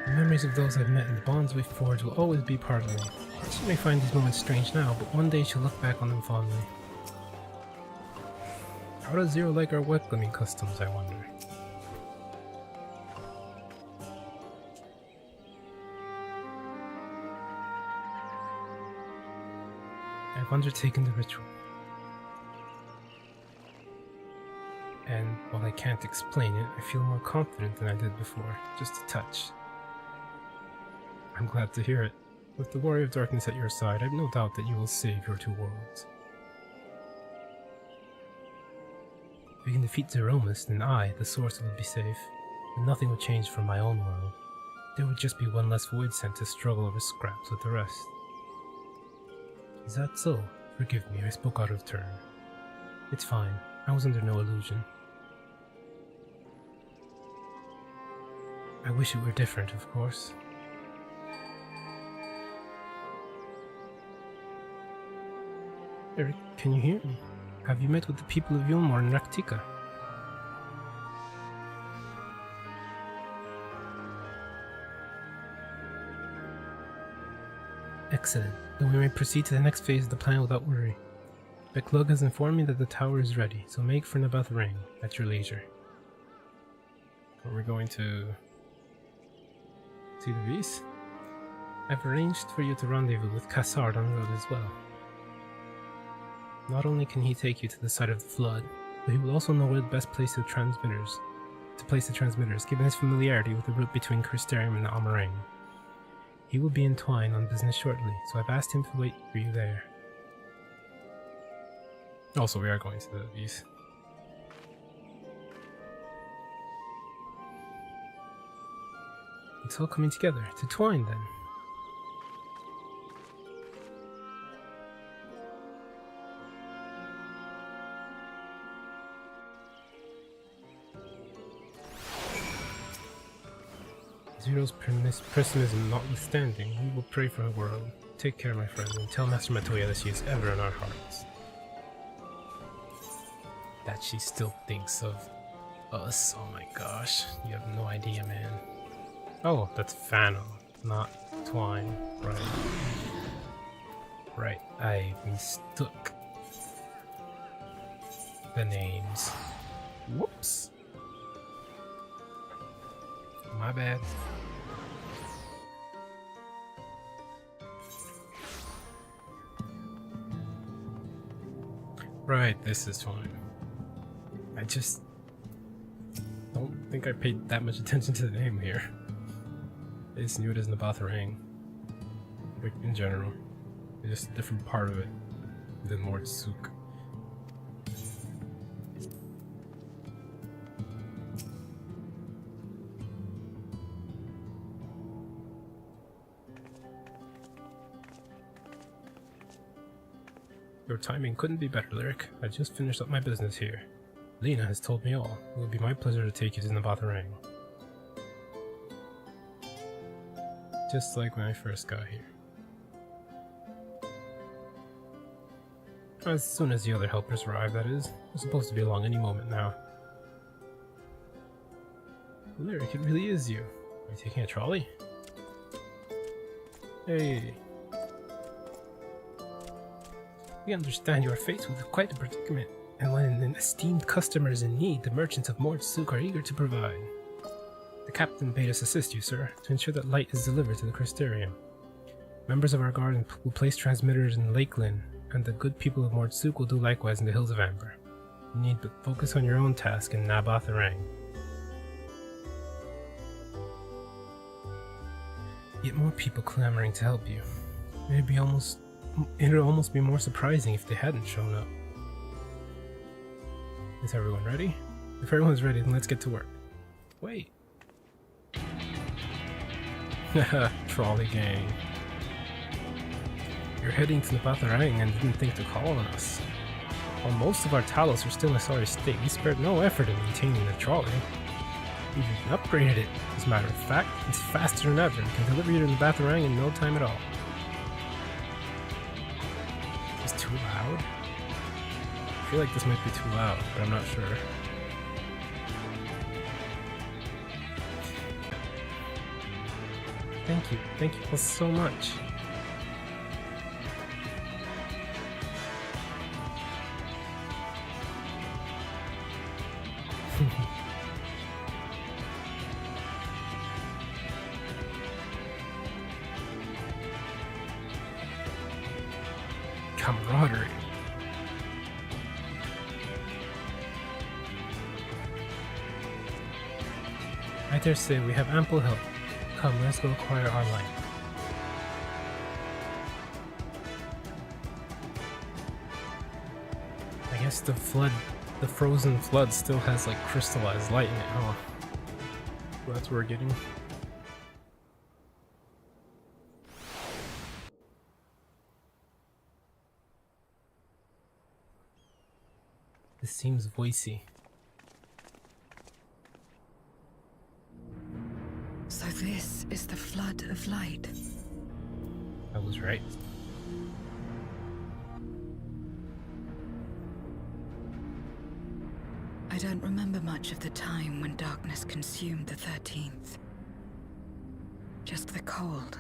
The memories of those I've met and the bonds we've forged will always be part of me. She may find these moments strange now, but one day she'll look back on them fondly. How does Zero like our welcoming customs, I wonder? I've undertaken the ritual. And while I can't explain it, I feel more confident than I did before, just a touch. I'm glad to hear it. With the Warrior of Darkness at your side, I've no doubt that you will save your two worlds. If we can defeat Zeromus, then I, the Source, will be safe, and nothing will change from my own world. There would just be one less void sent to struggle over scraps with the rest. Is that so? Forgive me, I spoke out of turn. It's fine, I was under no illusion. I wish it were different, of course. Eric, can you hear me? Have you met with the people of Yulmor and Raktika? Excellent. Then we may proceed to the next phase of the plan without worry. Beklug has informed me that the tower is ready, so make for Nabath Ring at your leisure. Are we going to see the beast? I've arranged for you to rendezvous with Kassard on the road as well. Not only can he take you to the site of the flood, but he will also know where the best place to place the transmitters, given his familiarity with the route between Crystarium and the Amarang. He will be in Twine on business shortly, so I've asked him to wait for you there. Also, we are going to the east. It's all coming together. To Twine, then. Zero's pessimism notwithstanding, we will pray for her world. Take care, my friend, and tell Master Matoya that she is ever in our hearts. That she still thinks of us. Oh my gosh, you have no idea, man. Oh, that's Fano, not Twine. Right. Right, I mistook the names. Whoops. My bad. Right, this is fine. I just don't think I paid that much attention to the name here. I just knew it as Nabath Ring. Like, in general. It's just a different part of it than Mordsuk. Your timing couldn't be better, Lyric. I just finished up my business here. Lena has told me all. It will be my pleasure to take you to Nabath Ring. Just like when I first got here. As soon as the other helpers arrive, that is. They're supposed to be along any moment now. Lyric, it really is you. Are you taking a trolley? Hey. We understand you are faced with quite a predicament, and when an esteemed customer is in need, the merchants of Mordsuk are eager to provide. The captain bade us assist you, sir, to ensure that light is delivered to the Crystarium. Members of our guard will place transmitters in Lakeland, and the good people of Mordsuk will do likewise in the Hills of Amber. You need but focus on your own task in Nabath Ring. Yet more people clamoring to help you. It'd almost be more surprising if they hadn't shown up. Is everyone ready? If everyone's ready, then let's get to work. Wait. Haha, trolley gang. You're heading to the Batharang and didn't think to call on us. While most of our Talos are still in a sorry state, we spared no effort in maintaining the trolley. We've even upgraded it. As a matter of fact, it's faster than ever and can deliver you to the Batharang in no time at all. loud? I feel like this might be too loud, but I'm not sure. Thank you all so much. Camaraderie. I dare say we have ample help. Come, let's go acquire our light. I guess the frozen flood still has like crystallized light in it, huh? Well, that's what we're getting. This seems voicey. So this is the flood of light. I was right. I don't remember much of the time when darkness consumed the 13th. Just the cold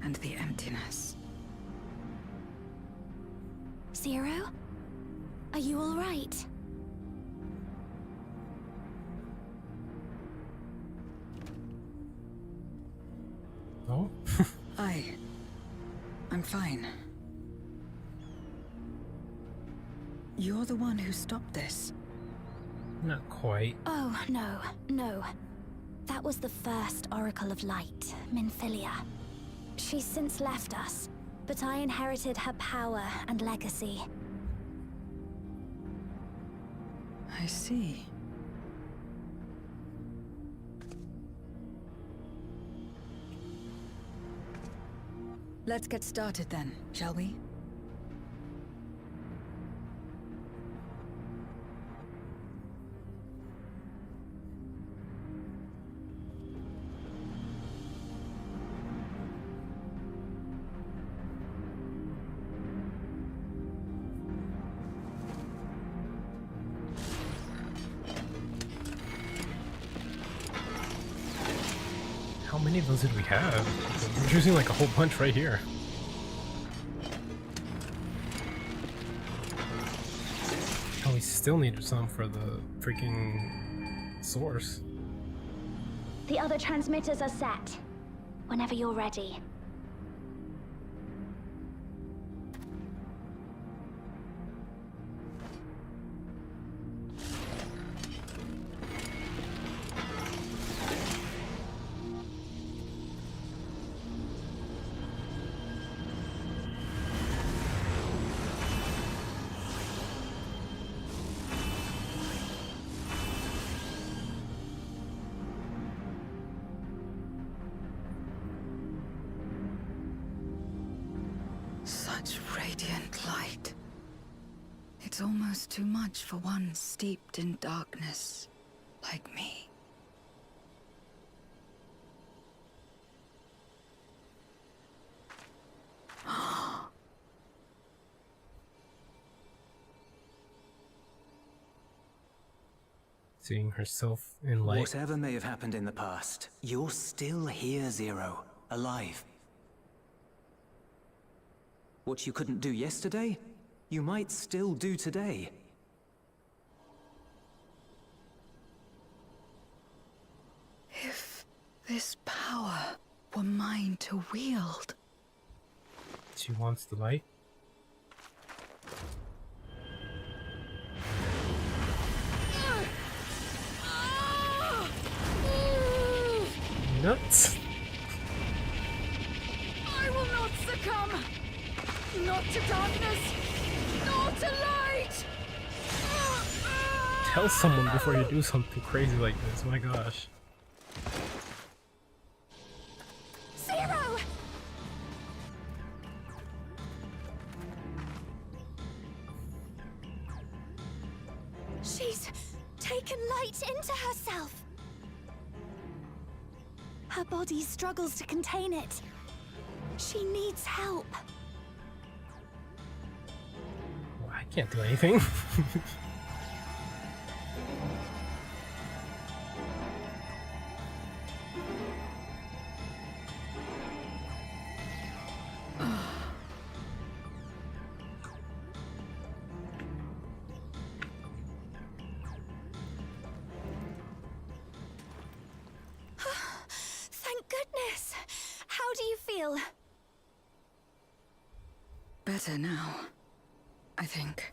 and the emptiness. Zero? Are you all right? No? I'm fine. You're the one who stopped this. Not quite. Oh, no. That was the first Oracle of Light, Minfilia. She's since left us, but I inherited her power and legacy. I see. Let's get started then, shall we? How many of those did we have? We're using like a whole bunch right here. Oh, we still need some for the freaking source. The other transmitters are set. Whenever you're ready. Such radiant light. It's almost too much for one steeped in darkness like me. Seeing herself in light. Whatever may have happened in the past, you're still here, Zero. Alive. What you couldn't do yesterday, you might still do today. If this power were mine to wield. She wants the light. Nuts. I will not succumb! Not to darkness! Nor to light! Tell someone before you do something crazy like this. My gosh. Zero! She's taken light into herself. Her body struggles to contain it. She needs help. Can't do anything. Thank goodness. How do you feel? Better now, I think.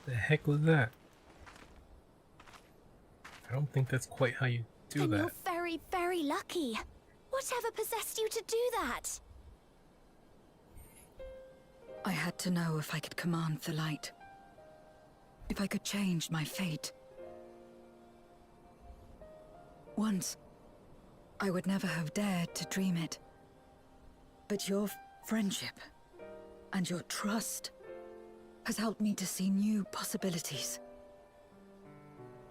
The heck was that? I don't think that's quite how you do Then that. you're very, very lucky. Whatever possessed you to do that? I had to know if I could command the light. If I could change my fate. Once, I would never have dared to dream it. But your friendship and your trust has helped me to see new possibilities.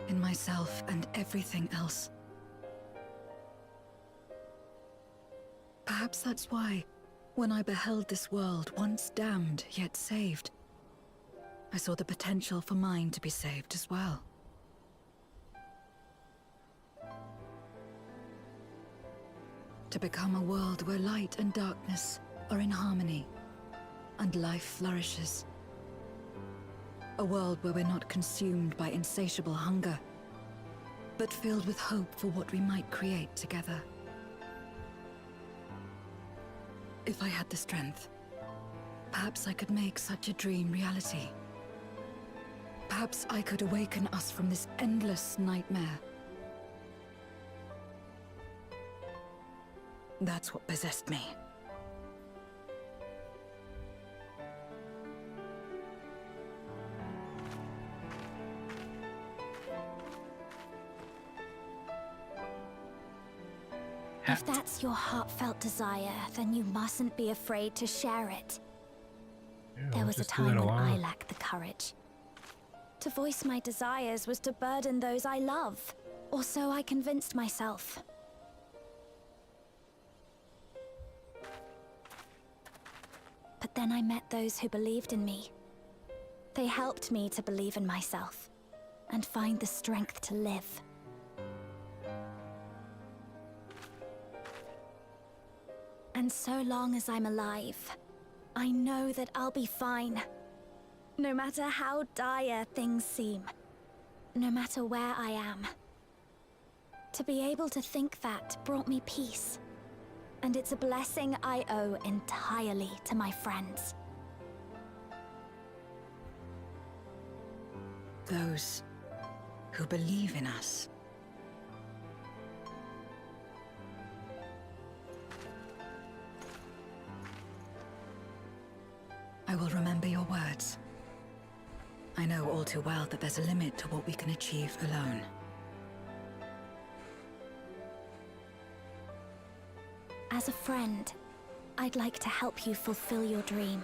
In myself and everything else. Perhaps that's why, when I beheld this world once damned yet saved, I saw the potential for mine to be saved as well. To become a world where light and darkness are in harmony, and life flourishes. A world where we're not consumed by insatiable hunger, but filled with hope for what we might create together. If I had the strength, perhaps I could make such a dream reality. Perhaps I could awaken us from this endless nightmare. That's what possessed me. If that's your heartfelt desire, then you mustn't be afraid to share it. Yeah, There we'll was a just do time that when I alone. lacked the courage. To voice my desires was to burden those I love, or so I convinced myself. But then I met those who believed in me. They helped me to believe in myself, and find the strength to live. And so long as I'm alive, I know that I'll be fine. No matter how dire things seem. No matter where I am. To be able to think that brought me peace. And it's a blessing I owe entirely to my friends. Those who believe in us. I will remember your words. I know all too well that there's a limit to what we can achieve alone. As a friend, I'd like to help you fulfill your dream.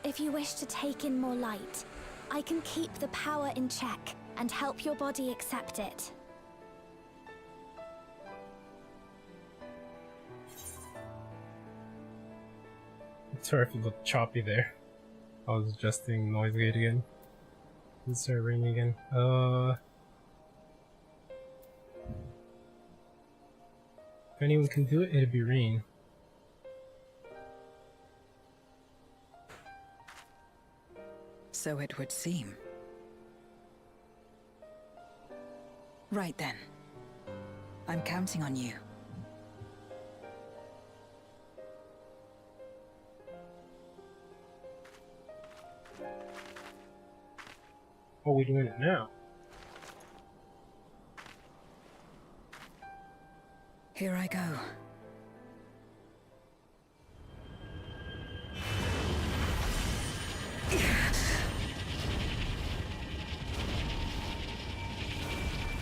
If you wish to take in more light, I can keep the power in check and help your body accept it. Sorry if it looked choppy there. I was adjusting noise gate again. It started raining again. If anyone can do it, it'd be Rain. So it would seem. Right then. I'm counting on you. Oh, we're doing it now. Here I go.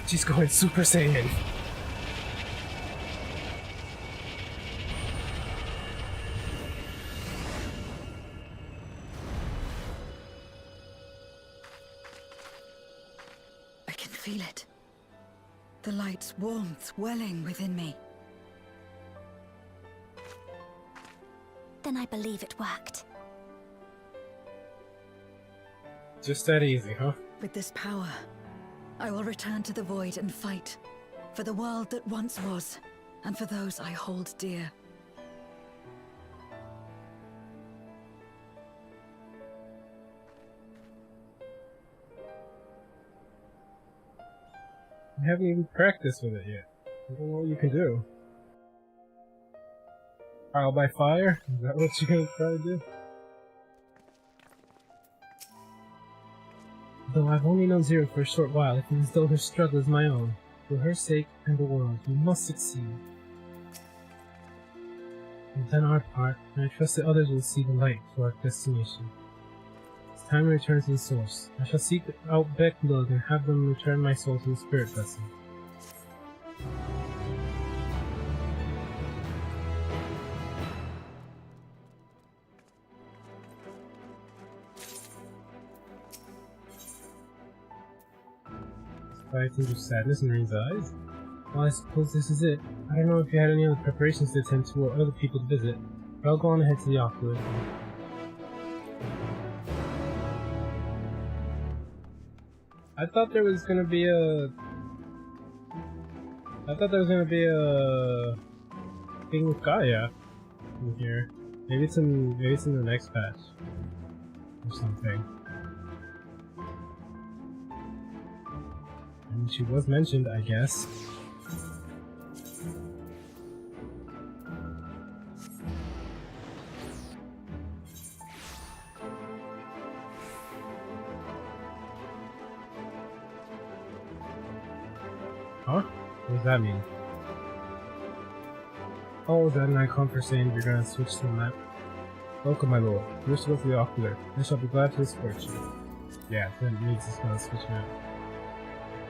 She's going Super Saiyan. I can feel it. The light's warmth welling within me. then I believe it worked. Just that easy, huh? With this power, I will return to the void and fight for the world that once was, and for those I hold dear. I haven't even practiced with it yet. I don't know what you can do. Trial by fire? Is that what you're gonna try to do? Though I've only known Zero for a short while, it feels as though her struggle is my own. For her sake and the world, we must succeed. We've done our part, and I trust that others will see the light for our destination. It's time to return to the source. I shall seek out Beck and Lug and have them return my soul to the spirit vessel. By tinge of sadness in Reen's eyes. Well, I suppose this is it. I don't know if you had any other preparations to attend to or other people to visit, but I'll go on ahead to the ocular. I thought there was gonna be a thing with Gaia in here. Maybe it's in the next patch or something. And she was mentioned, I guess. Huh? What does that mean? Oh, is that an icon for saying you're gonna switch to the map? Welcome, my lord. You wish to go to the ocular. I shall be glad to escort you. Yeah, that means it's gonna switch map.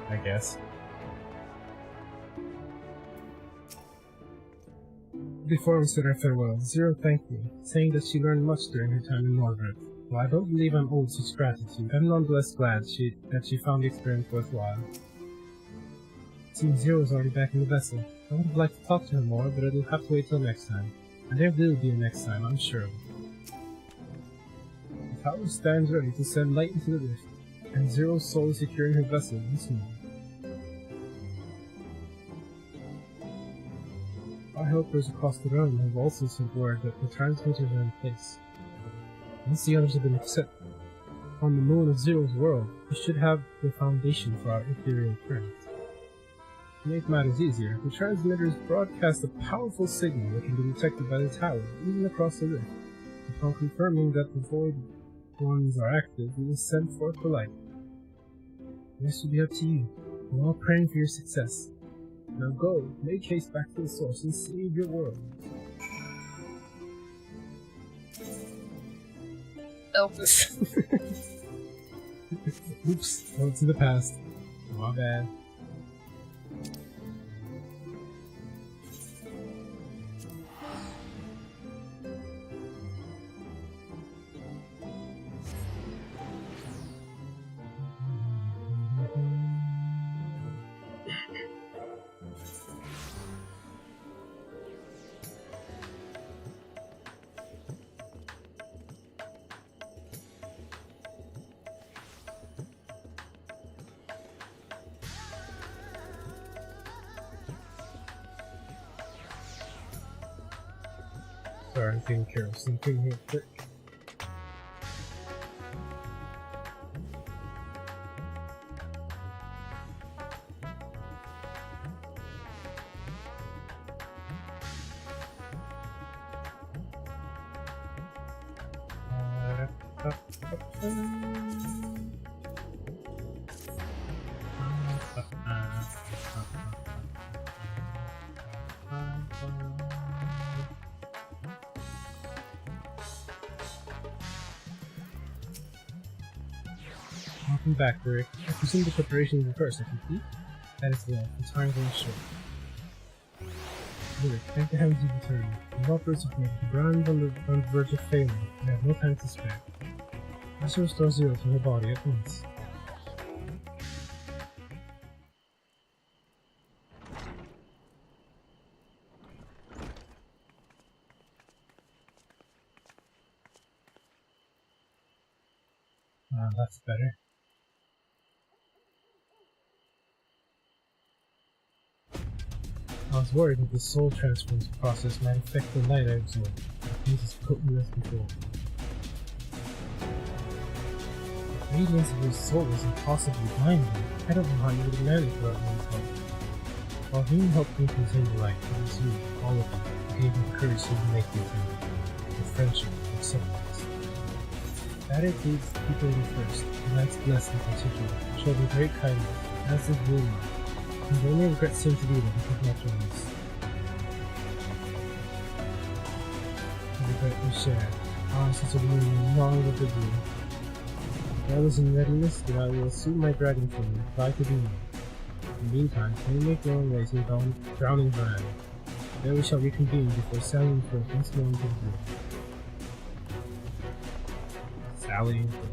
I guess. Before we said our farewell, Zero thanked me, saying that she learned much during her time in Northrop. While I don't believe I'm owed such gratitude, I'm nonetheless glad that she found the experience worthwhile. It seems Zero is already back in the vessel. I would have liked to talk to her more, but it'll have to wait till next time. And there will be a next time, I'm sure of it. The tower stands ready to send light into the rift, and Zero's soul is secure in her vessel once more. Our helpers across the realm have also sent word that the transmitters are in place. Once the others have been accepted on the moon of Zero's world, we should have the foundation for our ethereal current. To make matters easier, the transmitters broadcast a powerful signal that can be detected by the tower, even across the rift. Upon confirming that the void ones are active, we will send forth the light. The rest will be up to you. We're all praying for your success. Now go, make haste back to the source and save your world. Elvis. Oops, go to the past. My bad. Sorry, I'm taking care of something real quick. Welcome back, Rick. I presume the preparations in first are complete? That is well, the time going short. Rick, thank the heavens you've returned. The operators of the brand on the verge of failing. We have no time to spare. I shall restore Zero to her body at once. That's better. I was worried that the soul transference process might affect the light I absorb. It was as potent as before. The radiance of your soul is impossibly blinding. I don't know how you would manage without one's help. While Veen helped me contain the light, it was you, all of you, who gave me the courage to make the attempt. With friendship and acceptance. That includes people in first, and that's blessed in particular, showed me great kindness, as did Wooo. And the only regret seemed to be that he could not join us. The regret we shared. Ours is a wound long overdue. I was in readiness that I will assume my dragon form and fly to the moon. In the meantime, we make our ways in drowning Varan. There we shall reconvene before sailing forth once more into the blue. Sallying forth.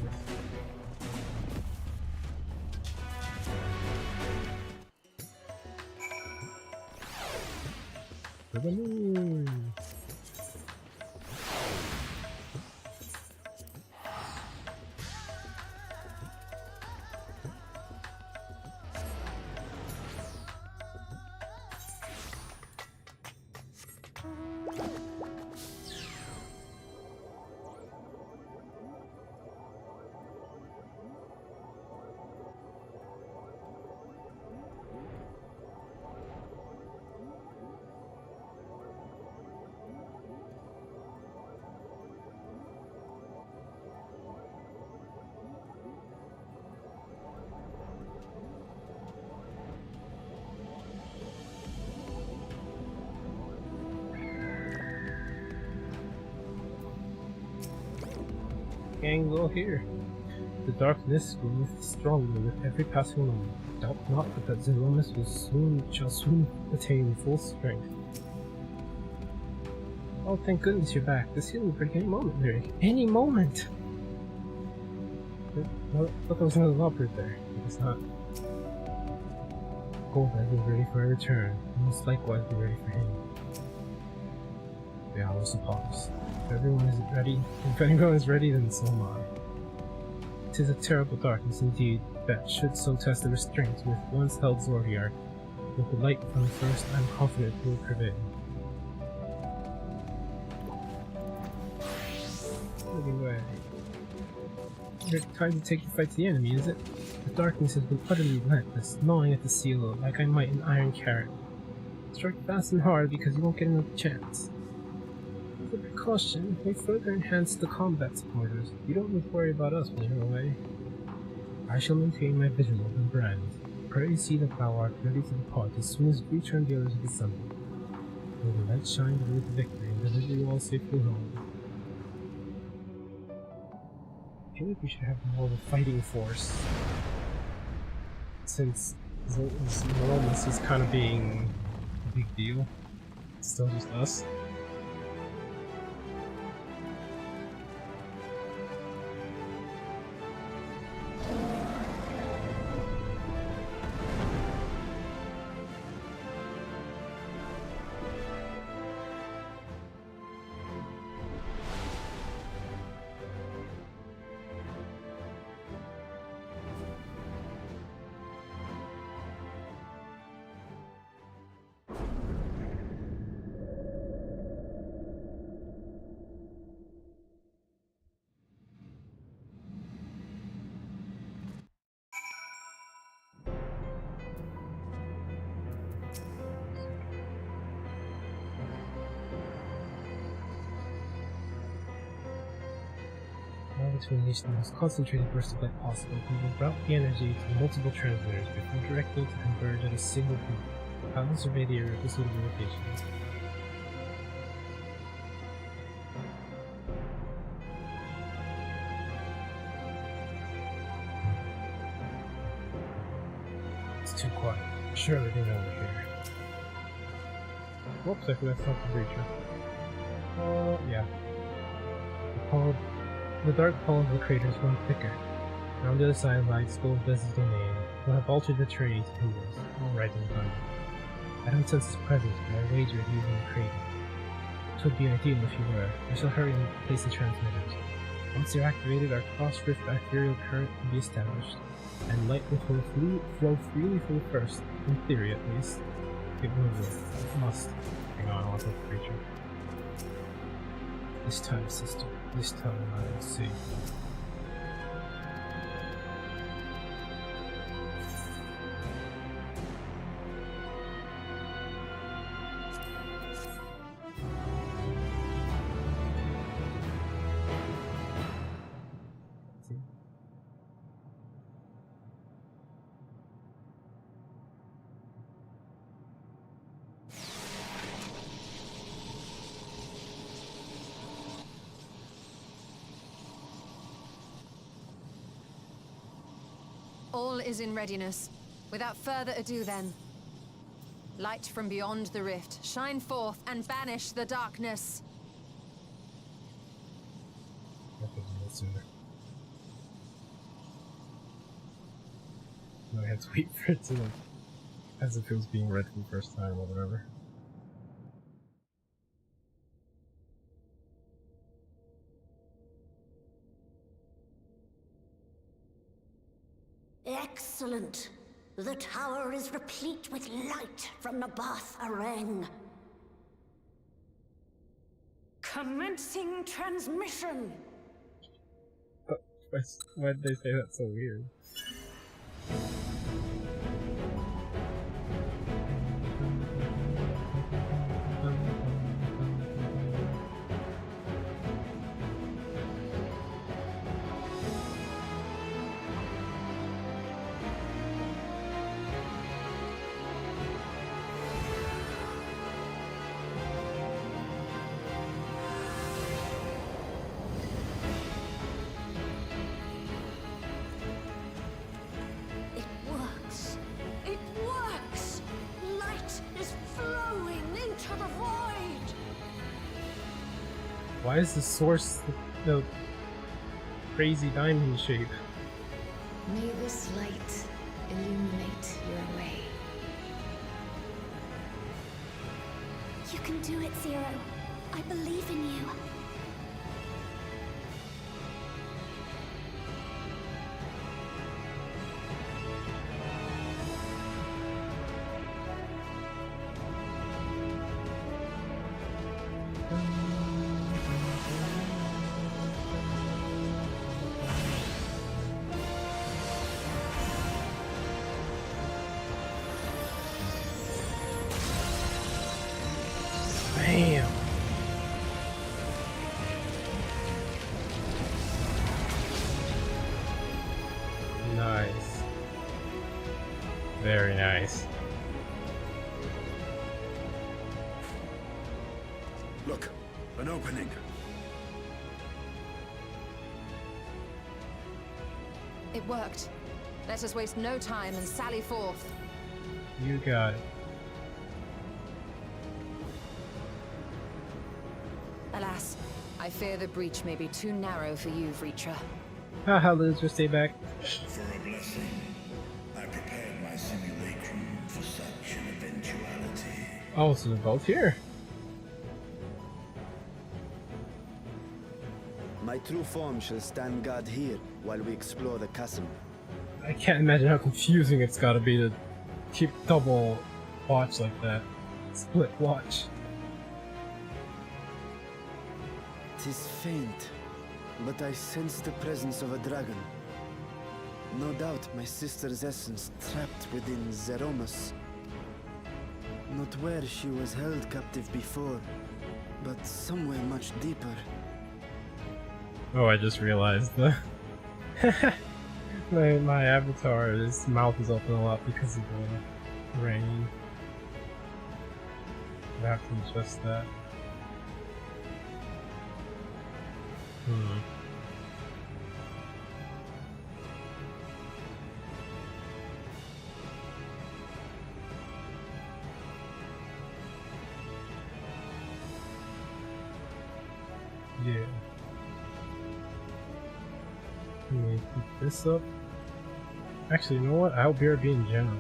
To the moon! Angle here. The darkness groweth stronger with every passing moment. Doubt not but that Zeromus shall soon attain full strength. Oh, thank goodness you're back. This healing will break any moment, Larry. Any moment! I thought there was another leopard there. It's not. Golda is ready for a return. You must likewise be ready for him. The hours of pause. If everyone is ready, then so am I. 'Tis a terrible darkness indeed, that should so test the restraints with once held Zordiark. With the light from the first, I am confident it will prevail. Anyway, time to take the fight to the enemy, is it? The darkness has been utterly relentless, gnawing at the seal like I might an iron carrot. Strike fast and hard because you won't get another chance. As a precaution, we further enhance the combat supporters. You don't need to worry about us when you're away. I shall maintain my vigilance and brand. Pray see that thou art ready to depart as soon as we turn the others of the sun. May the light shine the road to victory and deliver you all safely home. I feel like we should have more of a fighting force. Since Zeromus is kind of being a big deal. It's still just us. To unleash the most concentrated burst of light possible, we will route the energy to multiple transmitters before directing to converge at a single point. I will survey the area for suitable locations. It's too quiet. Surely they know we're here. Whoops, I forgot to talk to Breacher. Yeah. The dark pole of the craters run thicker. Around the other side lies Goldbez's domain, who have altered the terrain to tools, all right in time. I don't sense his presence, but I wager he is in the crater. It would be ideal if he were. I shall hurry and place the transmitters. Once they're activated, our cross-rift bacterial current can be established, and light will flow freely for the first, in theory at least. It will work. It must. Hang on, I want that creature. This time, sister. This time I will see. All is in readiness. Without further ado then. Light from beyond the rift, shine forth and banish the darkness. I could do that sooner. No, I had to wait for it to like, as if it was being read for the first time or whatever. Excellent. The tower is replete with light from the Bath Areng. Commencing transmission. Why did they say that so weird? Why is the source the crazy diamond shape? May this light illuminate your way. You can do it, Zero. I believe in you. Bam! Nice. Very nice. Look, an opening. It worked. Let us waste no time and sally forth. You got it. Alas, I fear the breach may be too narrow for you, Vritra. Haha, Liz, just stay back. For a blessing, I prepared my simulacrum for such an eventuality. Oh, so they're both here. My true form shall stand guard here while we explore the chasm. I can't imagine how confusing it's gotta be to keep double watch like that. Split watch. 'Tis faint, but I sense the presence of a dragon. No doubt my sister's essence trapped within Zeromus. Not where she was held captive before, but somewhere much deeper. Oh, I just realized the my avatar, his mouth is open a lot because of the rain. I have to adjust that. Yeah. Let me pick this up. Actually, you know what? I'll BRB in general.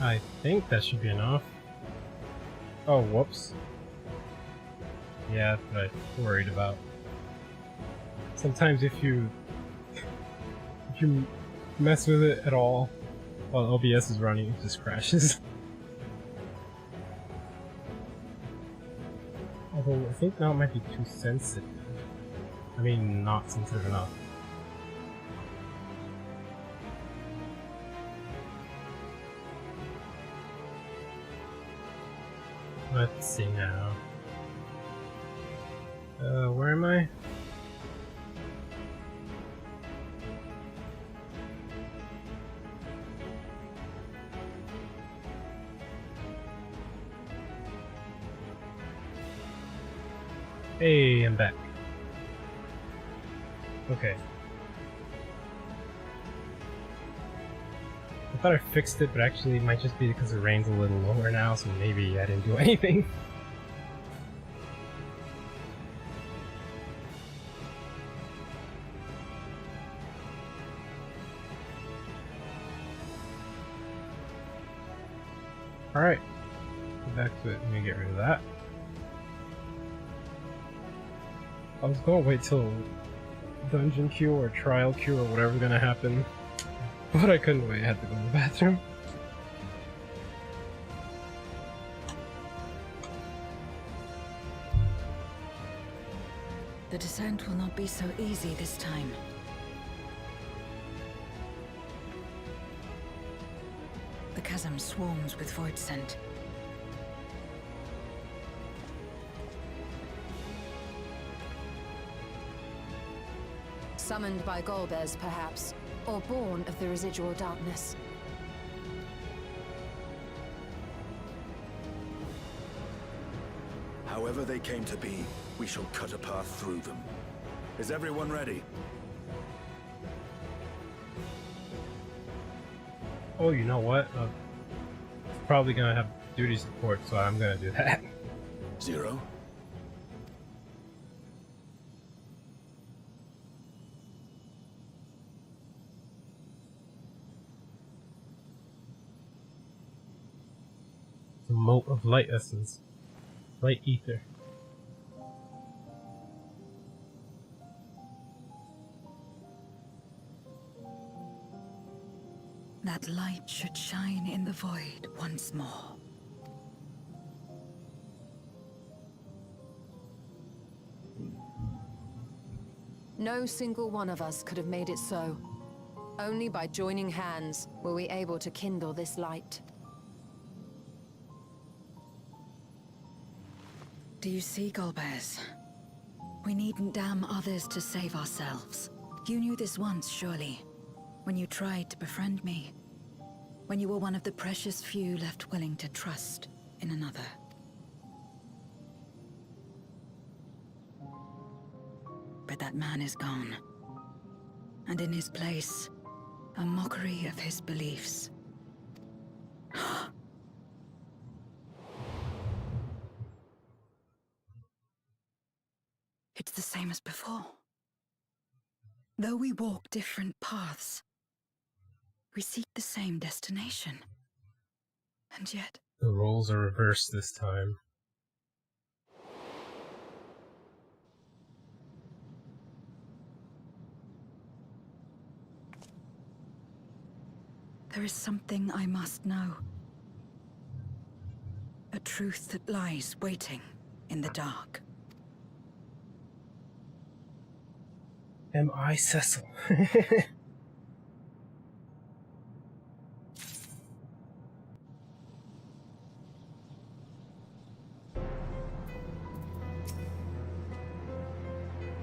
I think that should be enough. Oh, whoops. Yeah, that's what I'm worried about. Sometimes if you mess with it at all while OBS is running, it just crashes. Although I think now it might be too sensitive. I mean, not sensitive enough. Let's see now. Where am I? Hey, I'm back. Okay. I thought I fixed it, but actually it might just be because the rain's a little lower now, so maybe I didn't do anything. Alright. Back to it. Let me get rid of that. I was gonna wait till dungeon queue or trial queue or whatever's gonna happen, but I couldn't wait. I had to go to the bathroom. The descent will not be so easy this time. The chasm swarms with void scent. Summoned by Golbez, perhaps, or born of the residual darkness. However they came to be, we shall cut a path through them. Is everyone ready? Oh, you know what? Probably gonna have duty support, so I'm gonna do that. Zero? The mote of light essence. Light ether. That light should shine in the void once more. No single one of us could have made it so. Only by joining hands were we able to kindle this light. Do you see, Golbez? We needn't damn others to save ourselves. You knew this once, surely, when you tried to befriend me. When you were one of the precious few left willing to trust in another. But that man is gone. And in his place, a mockery of his beliefs. It's the same as before. Though we walk different paths, we seek the same destination. And yet... The roles are reversed this time. There is something I must know. A truth that lies waiting in the dark. Am I Cecil?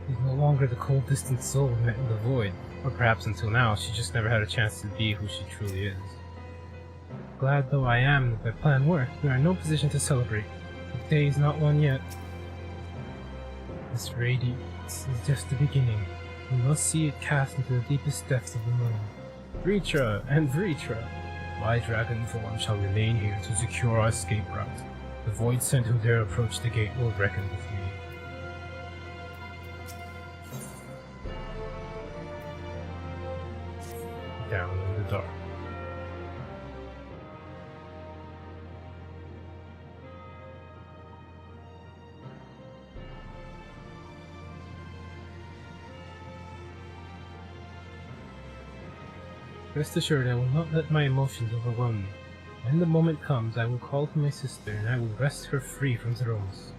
She's no longer the cold, distant soul met in the void. Or perhaps until now, she just never had a chance to be who she truly is. Glad though I am that my plan worked, we are in no position to celebrate. The day is not won yet. This radiance is just the beginning. We must see it cast into the deepest depths of the moon. Vritra and Vritra! My dragon form shall remain here to secure our escape route. The void sent who dare approach the gate will reckon with me. Down in the dark. Rest assured, I will not let my emotions overwhelm me. When the moment comes, I will call to my sister and I will wrest her free from Zeromus.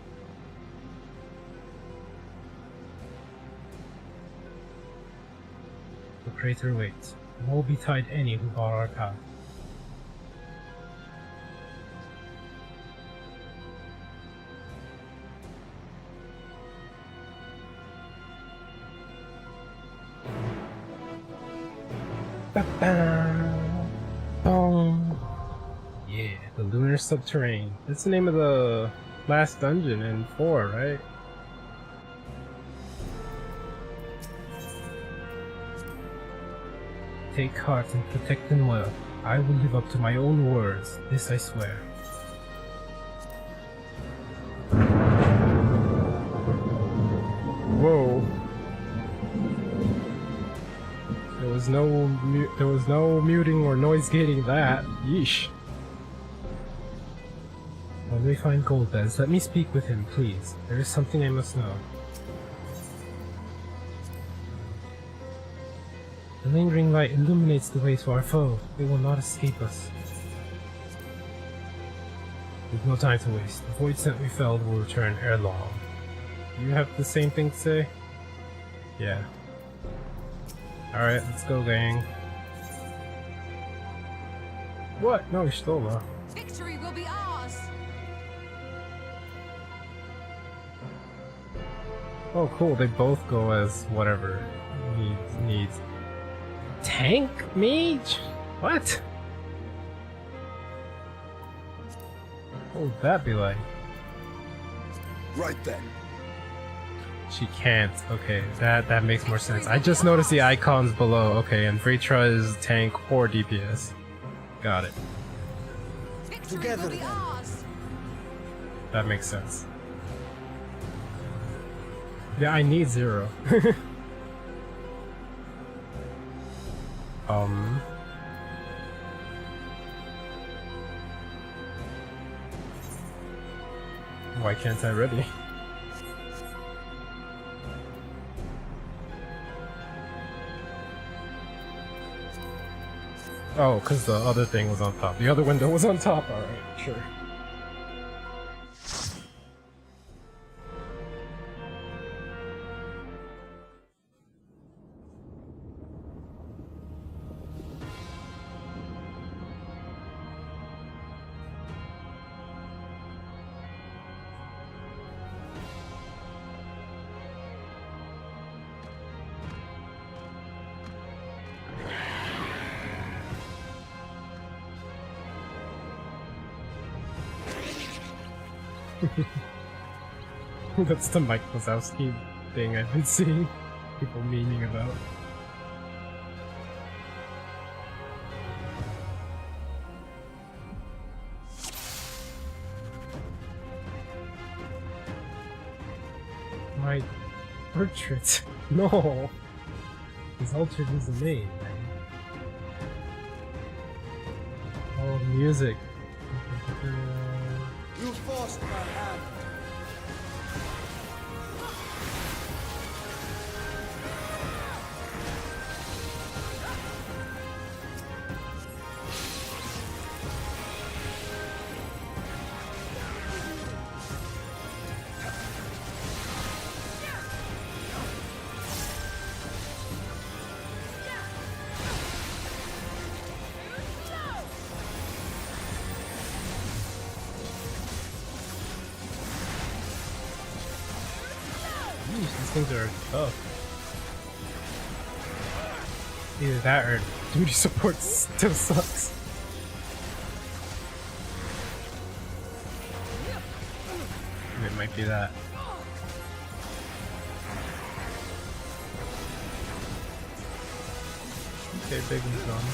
The crater waits. Woe betide any who bar our path. Boom. Yeah, the Lunar Subterrane. That's the name of the last dungeon in 4, right? Take heart and protect them well. I will live up to my own words, this I swear. Whoa. There was no muting or noise gating that. Yeesh. When we find Goldbez, let me speak with him, please. There is something I must know. The lingering light illuminates the way to our foe. They will not escape us. We've no time to waste. The void scent we felled will return ere long. You have the same thing to say? Yeah. Alright, let's go, gang. What? No, Stola. Victory will be ours! Oh, cool. They both go as whatever needs. Tank mage? What? What would that be like? Right then. She can't. Okay, that makes more sense. I just noticed the icons below. Okay, and Vritra is tank or DPS. Got it. Together then. That makes sense. Yeah, I need 0. Why can't I ready? Oh, because the other thing was on top. The other window was on top. Alright, sure. That's the Mike Wazowski thing I've been seeing people memeing about. My portrait. No! His altered is the main. Oh, music. You forced my hand. These things are tough. Either that or duty support still sucks. It might be that. Okay, big one's gone.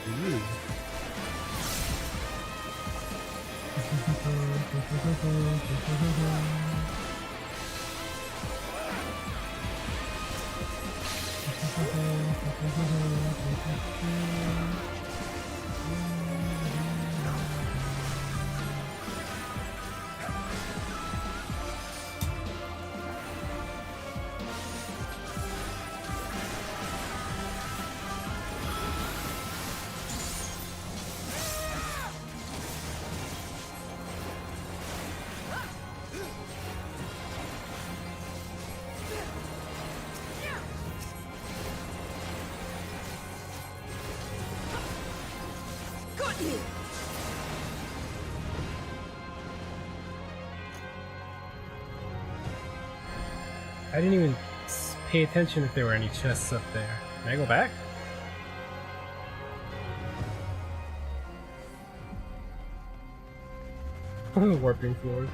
Ooh. I didn't even pay attention if there were any chests up there. Can I go back? Warping forward.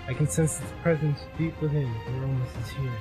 I can sense its presence deep within. We're almost here.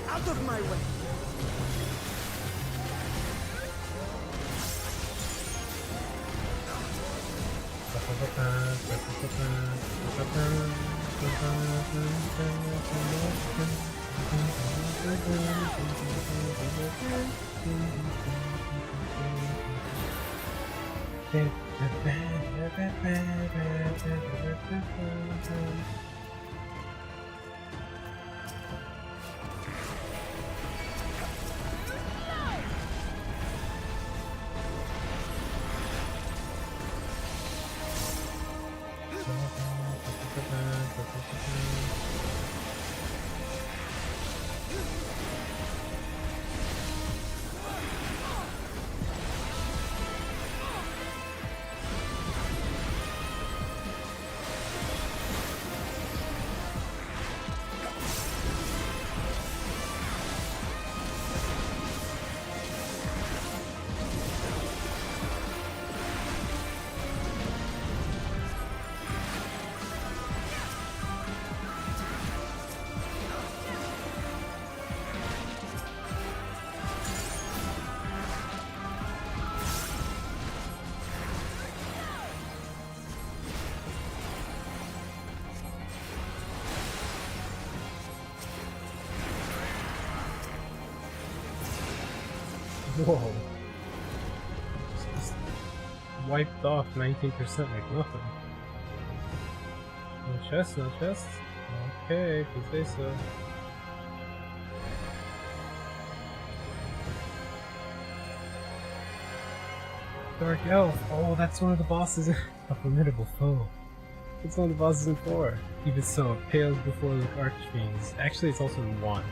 Out of my way! Whoa. Just wiped off 19% like nothing. No chest, no chest? Okay, if you say so. Dark Elf! Oh, that's one of the bosses. A formidable foe. It's one of the bosses in 4. Even so, it pales before the Archfiends. Actually, it's also in 1.